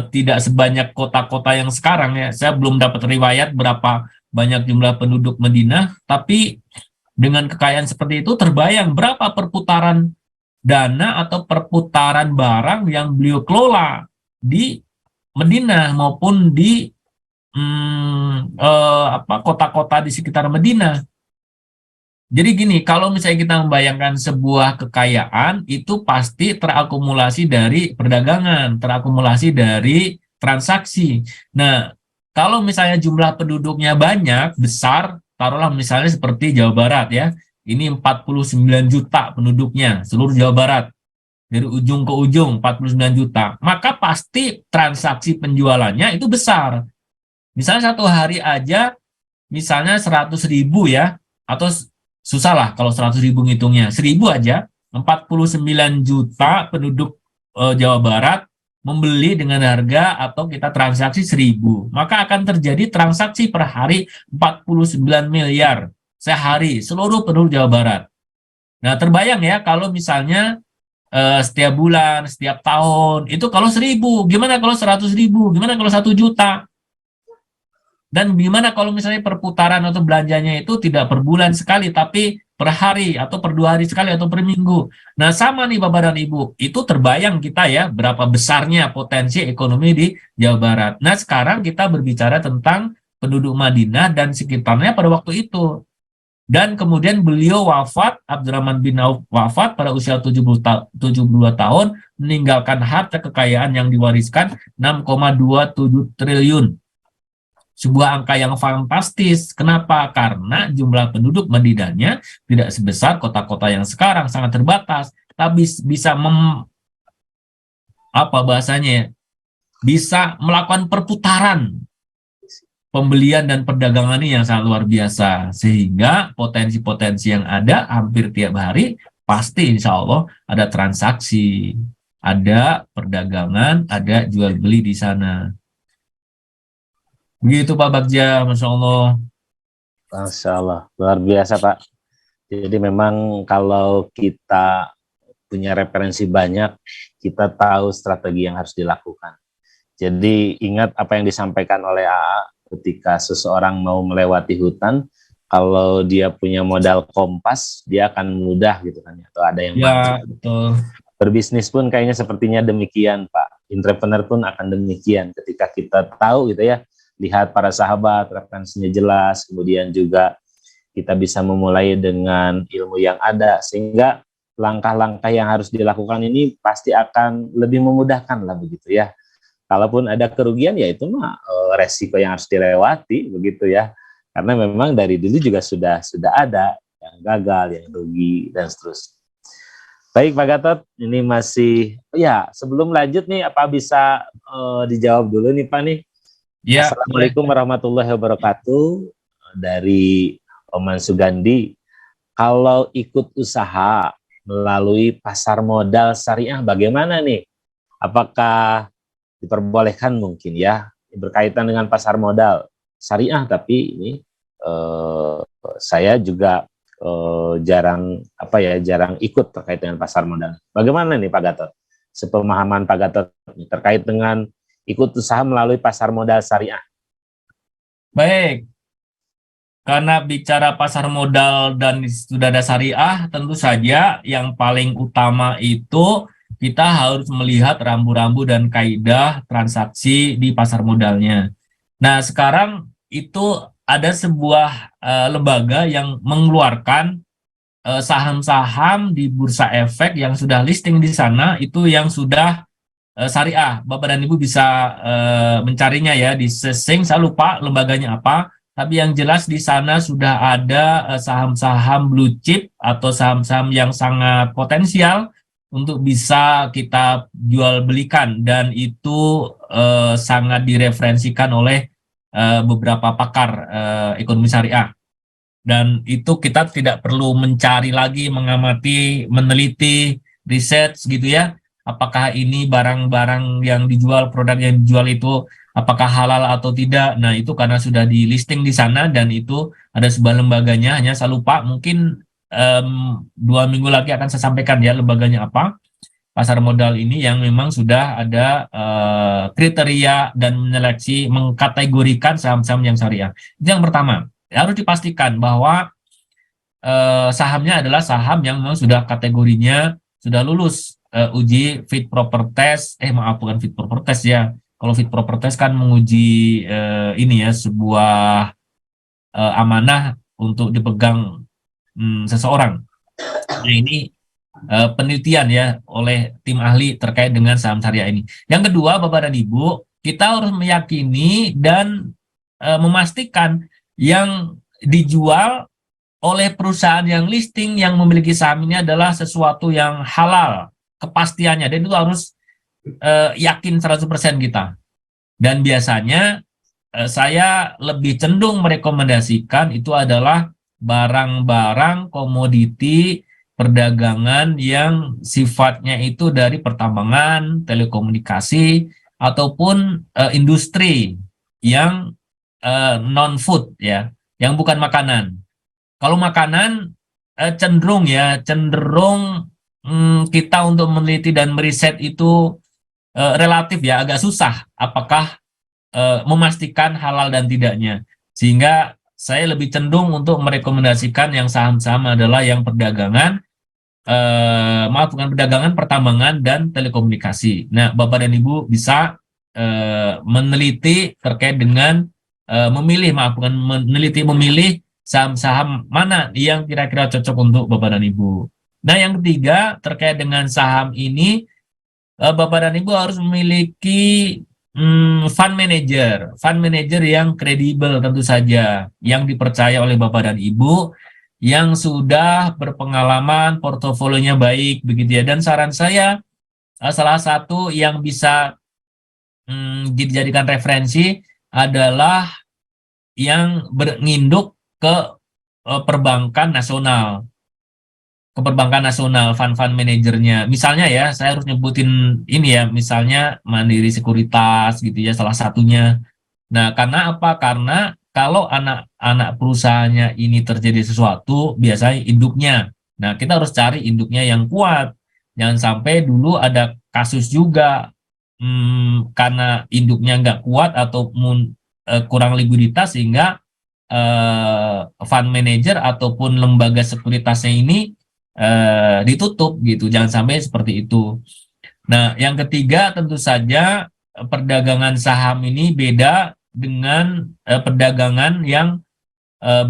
tidak sebanyak kota-kota yang sekarang ya, saya belum dapat riwayat berapa banyak jumlah penduduk Madinah, tapi dengan kekayaan seperti itu terbayang berapa perputaran dana atau perputaran barang yang beliau kelola di Madinah maupun di kota-kota di sekitar Madinah. Jadi gini, kalau misalnya kita membayangkan sebuah kekayaan, itu pasti terakumulasi dari perdagangan, terakumulasi dari transaksi. Nah, kalau misalnya jumlah penduduknya banyak, besar, taruhlah misalnya seperti Jawa Barat ya, ini 49 juta penduduknya, seluruh Jawa Barat, dari ujung ke ujung 49 juta, maka pasti transaksi penjualannya itu besar. Misalnya satu hari aja, misalnya 100.000 ya, atau susah lah kalau 100.000 ngitungnya. 1.000 aja, 49 juta penduduk Jawa Barat membeli dengan harga atau kita transaksi 1.000. Maka akan terjadi transaksi per hari 49 miliar sehari seluruh penduduk Jawa Barat. Nah, terbayang ya kalau misalnya setiap bulan, setiap tahun, itu kalau 1.000, gimana kalau 100.000, gimana kalau 1 juta? Dan gimana kalau misalnya perputaran atau belanjanya itu tidak per bulan sekali, tapi per hari atau per 2 hari sekali atau per minggu. Nah sama nih Bapak dan Ibu, itu terbayang kita ya berapa besarnya potensi ekonomi di Jawa Barat. Nah sekarang kita berbicara tentang penduduk Madinah dan sekitarnya pada waktu itu. Dan kemudian beliau wafat, Abdurrahman bin Auf wafat pada usia 72 tahun, meninggalkan harta kekayaan yang diwariskan 6,27 triliun. Sebuah angka yang fantastis. Kenapa? Karena jumlah penduduk Madinahnya tidak sebesar kota-kota yang sekarang, sangat terbatas. Tapi bisa bisa melakukan perputaran pembelian dan perdagangan ini yang sangat luar biasa. Sehingga potensi-potensi yang ada hampir tiap hari pasti insya Allah ada transaksi. ada perdagangan, ada jual beli di sana. Begitu Pak Bagja, Masya Allah. Masya Allah, luar biasa Pak. Jadi memang kalau kita punya referensi banyak, kita tahu strategi yang harus dilakukan. Jadi ingat apa yang disampaikan oleh AA ketika seseorang mau melewati hutan, kalau dia punya modal kompas, dia akan mudah gitu kan, atau ada yang Ya, maju. betul. Berbisnis pun kayaknya sepertinya demikian Pak. Entrepreneur pun akan demikian ketika kita tahu gitu ya, lihat para sahabat, referensinya jelas, kemudian juga kita bisa memulai dengan ilmu yang ada, sehingga langkah-langkah yang harus dilakukan ini pasti akan lebih memudahkan lah begitu ya. Kalaupun ada kerugian ya itu mah resiko yang harus dilewati begitu ya. Karena memang dari dulu juga sudah ada yang gagal, yang rugi dan seterusnya. Baik Pak Gatot, ini masih ya sebelum lanjut nih apa bisa dijawab dulu nih Pak nih. Ya, Assalamualaikum warahmatullahi wabarakatuh. Dari Oman Sugandi. Kalau ikut usaha melalui pasar modal syariah bagaimana nih? Apakah diperbolehkan mungkin ya berkaitan dengan pasar modal syariah, tapi ini saya juga jarang ikut terkait dengan pasar modal. Bagaimana nih Pak Gatot? Sepemahaman Pak Gatot terkait dengan ikut usaha melalui pasar modal syariah. baik. Karena bicara pasar modal dan sudah ada syariah, tentu saja yang paling utama itu kita harus melihat rambu-rambu dan kaidah transaksi di pasar modalnya. Nah, sekarang itu ada sebuah lembaga yang mengeluarkan saham-saham di bursa efek yang sudah listing di sana, itu yang sudah syariah. Bapak dan Ibu bisa mencarinya ya di Sesing, saya lupa lembaganya apa. Tapi yang jelas di sana sudah ada saham-saham blue chip atau saham-saham yang sangat potensial untuk bisa kita jual belikan, dan itu sangat direferensikan oleh beberapa pakar ekonomi syariah. Dan itu kita tidak perlu mencari lagi, mengamati, meneliti, riset gitu ya. Apakah ini barang-barang yang dijual, produk yang dijual itu apakah halal atau tidak. Nah, itu karena sudah di listing di sana dan itu ada sebuah lembaganya, hanya saya lupa, mungkin 2 minggu lagi akan saya sampaikan ya lembaganya apa. Pasar modal ini yang memang sudah ada kriteria dan menyeleksi, mengkategorikan saham-saham yang syariah. Itu yang pertama. Harus dipastikan bahwa sahamnya adalah saham yang memang sudah kategorinya sudah lulus uji fit proper test. Maaf, bukan fit proper test ya. Kalau fit proper test kan menguji ini ya, sebuah amanah untuk dipegang seseorang. Nah, ini penelitian ya oleh tim ahli terkait dengan saham syariah ini. Yang kedua, Bapak dan Ibu, kita harus meyakini dan memastikan yang dijual oleh perusahaan yang listing yang memiliki saham ini adalah sesuatu yang halal, kepastiannya, dan itu harus yakin 100% kita. Dan biasanya saya lebih cenderung merekomendasikan itu adalah barang-barang komoditi perdagangan yang sifatnya itu dari pertambangan, telekomunikasi, ataupun industri yang non-food ya, yang bukan makanan. Kalau makanan cenderung kita untuk meneliti dan meriset itu relatif ya, agak susah apakah memastikan halal dan tidaknya. Sehingga saya lebih cenderung untuk merekomendasikan yang saham-saham adalah yang perdagangan, bukan perdagangan, pertambangan dan telekomunikasi. Nah, Bapak dan Ibu bisa meneliti terkait dengan memilih saham-saham mana yang kira-kira cocok untuk Bapak dan Ibu. Nah, yang ketiga terkait dengan saham ini, Bapak dan Ibu harus memiliki fund manager yang kredibel tentu saja, yang dipercaya oleh Bapak dan Ibu, yang sudah berpengalaman, portofolionya baik, begitu ya. Dan saran saya, salah satu yang bisa dijadikan referensi adalah yang bernginduk ke perbankan nasional. ke perbankan nasional, fund manajernya. Misalnya ya, saya harus nyebutin ini ya, misalnya Mandiri Sekuritas gitu ya, salah satunya. Nah, karena apa? Karena kalau anak-anak perusahaannya ini terjadi sesuatu, biasanya induknya. Nah, kita harus cari induknya yang kuat. Jangan sampai dulu ada kasus juga karena induknya nggak kuat atau kurang likuiditas sehingga fund manager ataupun lembaga sekuritasnya ini ditutup gitu. Jangan sampai seperti itu. Nah, yang ketiga tentu saja perdagangan saham ini beda dengan perdagangan yang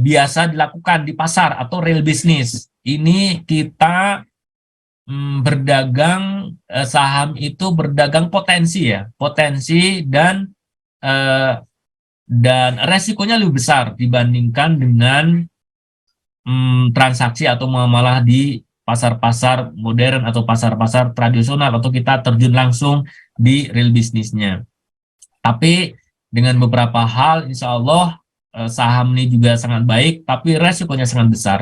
biasa dilakukan di pasar atau real business. Ini kita berdagang saham itu berdagang potensi ya, potensi dan resikonya lebih besar dibandingkan dengan transaksi atau malah di pasar-pasar modern atau pasar-pasar tradisional atau kita terjun langsung di real bisnisnya. Tapi dengan beberapa hal, insya Allah saham ini juga sangat baik, tapi resikonya sangat besar.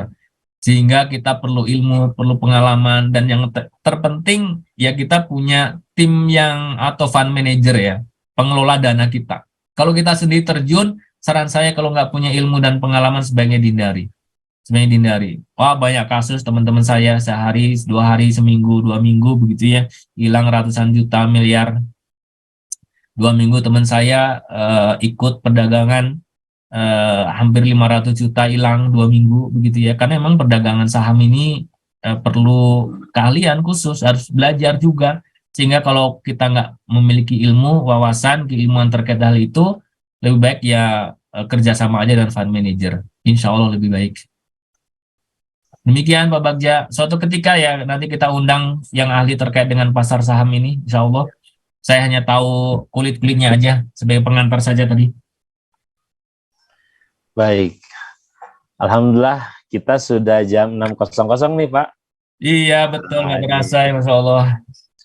Sehingga kita perlu ilmu, perlu pengalaman, dan yang terpenting ya kita punya tim yang atau fund manager ya, pengelola dana kita. Kalau kita sendiri terjun, saran saya kalau nggak punya ilmu dan pengalaman sebaiknya dihindari. Sebenarnya dihindari. Wah, banyak kasus teman-teman saya sehari, 2 hari, seminggu, 2 minggu begitu ya, hilang ratusan juta, miliar. 2 minggu teman saya ikut perdagangan hampir 500 juta hilang 2 minggu begitu ya. Karena memang perdagangan saham ini perlu keahlian khusus, harus belajar juga. Sehingga kalau kita nggak memiliki ilmu, wawasan, keilmuan terkait hal itu, lebih baik ya kerjasama aja dengan fund manager. Insya Allah lebih baik. Demikian Pak Bagja, suatu ketika ya nanti kita undang yang ahli terkait dengan pasar saham ini, insya Allah. Saya hanya tahu kulit-kulitnya aja, sebagai pengantar saja tadi. Baik, Alhamdulillah kita sudah jam 6.00 nih Pak. Iya betul, nggak berasa ya Masya Allah.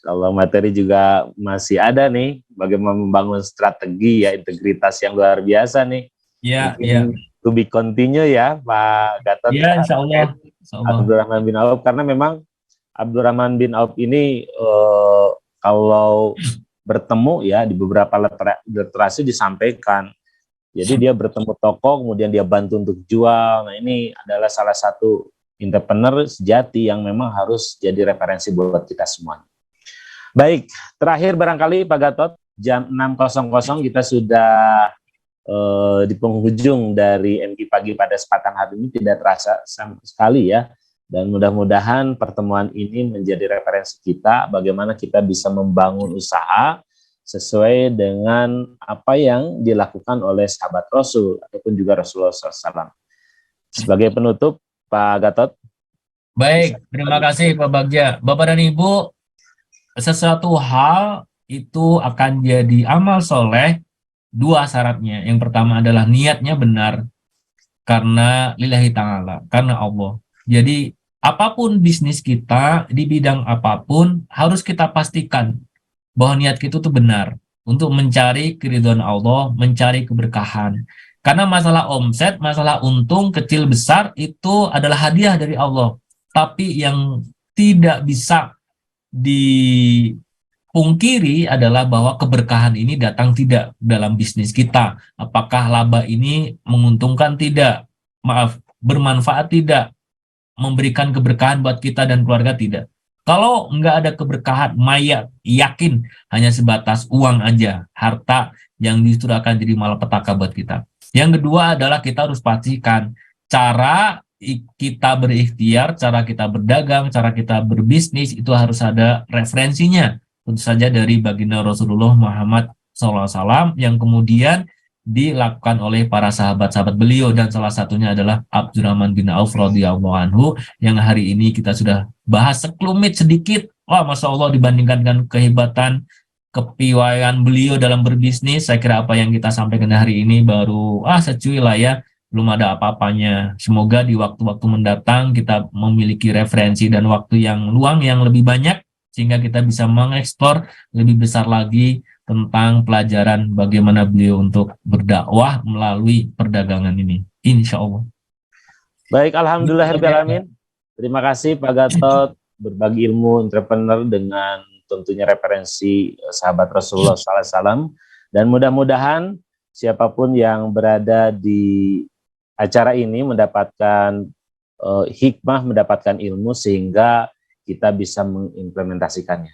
Kalau materi juga masih ada nih, bagaimana membangun strategi ya, integritas yang luar biasa nih. Iya, Mungkin iya. To be continue ya Pak Gatot. Iya, insya Allah. Abdurrahman bin Auf, karena memang Abdurrahman bin Auf ini kalau bertemu ya di beberapa literasi disampaikan. Jadi dia bertemu tokoh, kemudian dia bantu untuk jual. Nah ini adalah salah satu entrepreneur sejati yang memang harus jadi referensi buat kita semuanya. Baik, terakhir barangkali Pak Gatot, jam 6.00 kita sudah di penghujung dari MG Pagi pada kesempatan hari ini, tidak terasa sama sekali ya. Dan mudah-mudahan pertemuan ini menjadi referensi kita bagaimana kita bisa membangun usaha sesuai dengan apa yang dilakukan oleh sahabat Rasul ataupun juga Rasulullah SAW. Sebagai penutup, Pak Gatot. Baik, terima kasih Pak Bagja. Bapak dan Ibu, sesuatu hal itu akan jadi amal soleh, dua syaratnya. Yang pertama adalah niatnya benar, karena lillahi ta'ala, karena Allah. Jadi apapun bisnis kita, di bidang apapun, harus kita pastikan bahwa niat kita itu benar untuk mencari keridhaan Allah, mencari keberkahan. Karena masalah omset, masalah untung kecil besar itu adalah hadiah dari Allah. Tapi yang tidak bisa dipungkiri adalah bahwa keberkahan ini datang tidak dalam bisnis kita. Apakah laba ini menguntungkan tidak? Maaf, bermanfaat tidak? Memberikan keberkahan buat kita dan keluarga tidak? Kalau nggak ada keberkahan, maya yakin hanya sebatas uang aja, harta yang justru akan jadi malapetaka buat kita. Yang kedua adalah kita harus pastikan cara kita berikhtiar, cara kita berdagang, cara kita berbisnis itu harus ada referensinya. Tentu saja dari baginda Rasulullah Muhammad SAW yang kemudian dilakukan oleh para sahabat-sahabat beliau, dan salah satunya adalah Abdurrahman bin Auf radhiyallahu anhu yang hari ini kita sudah bahas sekelumit sedikit. Wah, Masya Allah, dibandingkan dengan kehebatan kepiawaian beliau dalam berbisnis, saya kira apa yang kita sampaikan hari ini baru secuil lah ya, belum ada apa-apanya. Semoga di waktu-waktu mendatang kita memiliki referensi dan waktu yang luang yang lebih banyak, sehingga kita bisa mengeksplor lebih besar lagi tentang pelajaran bagaimana beliau untuk berdakwah melalui perdagangan ini. Insya Allah. Baik, alhamdulillahirobbilalamin. Terima kasih Pak Gatot, berbagi ilmu entrepreneur dengan tentunya referensi sahabat Rasulullah SAW. Dan mudah-mudahan siapapun yang berada di acara ini mendapatkan hikmah, mendapatkan ilmu sehingga kita bisa mengimplementasikannya.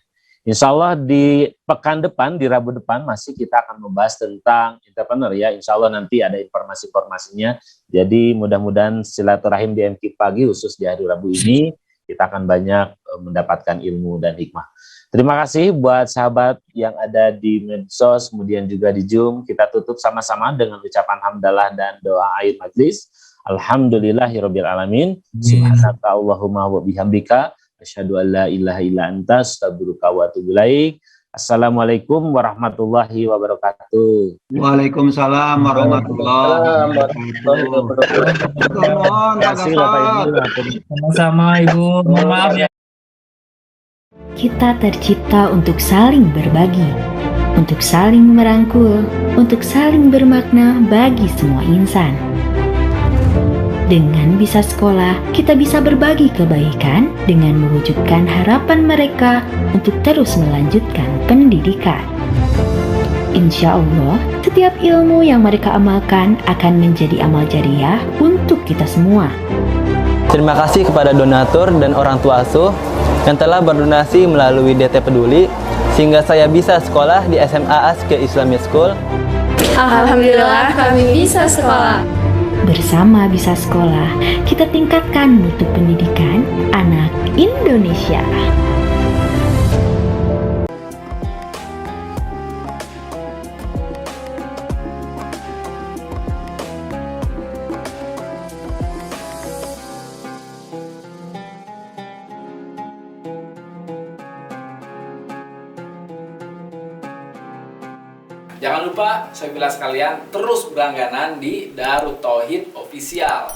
Insya Allah di pekan depan, di Rabu depan masih kita akan membahas tentang entrepreneur ya. Insya Allah nanti ada informasi-informasinya. Jadi mudah-mudahan silaturahim di MK Pagi khusus di hari Rabu ini kita akan banyak mendapatkan ilmu dan hikmah. Terima kasih buat sahabat yang ada di medsos, kemudian juga di Zoom. Kita tutup sama-sama dengan ucapan hamdalah dan doa akhir majlis. Alhamdulillahirabbil alamin. Subhanaka Allahumma wa bihamdika asyhadu an la ilaha illa anta astaghfiruka wa atubu ilaik. Assalamualaikum warahmatullahi wabarakatuh. Waalaikumsalam warahmatullahi wabarakatuh. Terima kasih Bapak Ibu. Sama-sama Ibu. Mohon maaf ya. Kita tercipta untuk saling berbagi, untuk saling merangkul, untuk saling bermakna bagi semua insan. Dengan bisa sekolah, kita bisa berbagi kebaikan dengan mewujudkan harapan mereka untuk terus melanjutkan pendidikan. Insya Allah, setiap ilmu yang mereka amalkan akan menjadi amal jariah untuk kita semua. Terima kasih kepada donatur dan orang tua asuh yang telah berdonasi melalui DT Peduli sehingga saya bisa sekolah di SMA Aske Islamic School. Alhamdulillah kami bisa sekolah. Bersama Bisa Sekolah, kita tingkatkan mutu pendidikan anak Indonesia. Jangan lupa, saya bilang sekalian, terus berlangganan di Darut Tauhid Official.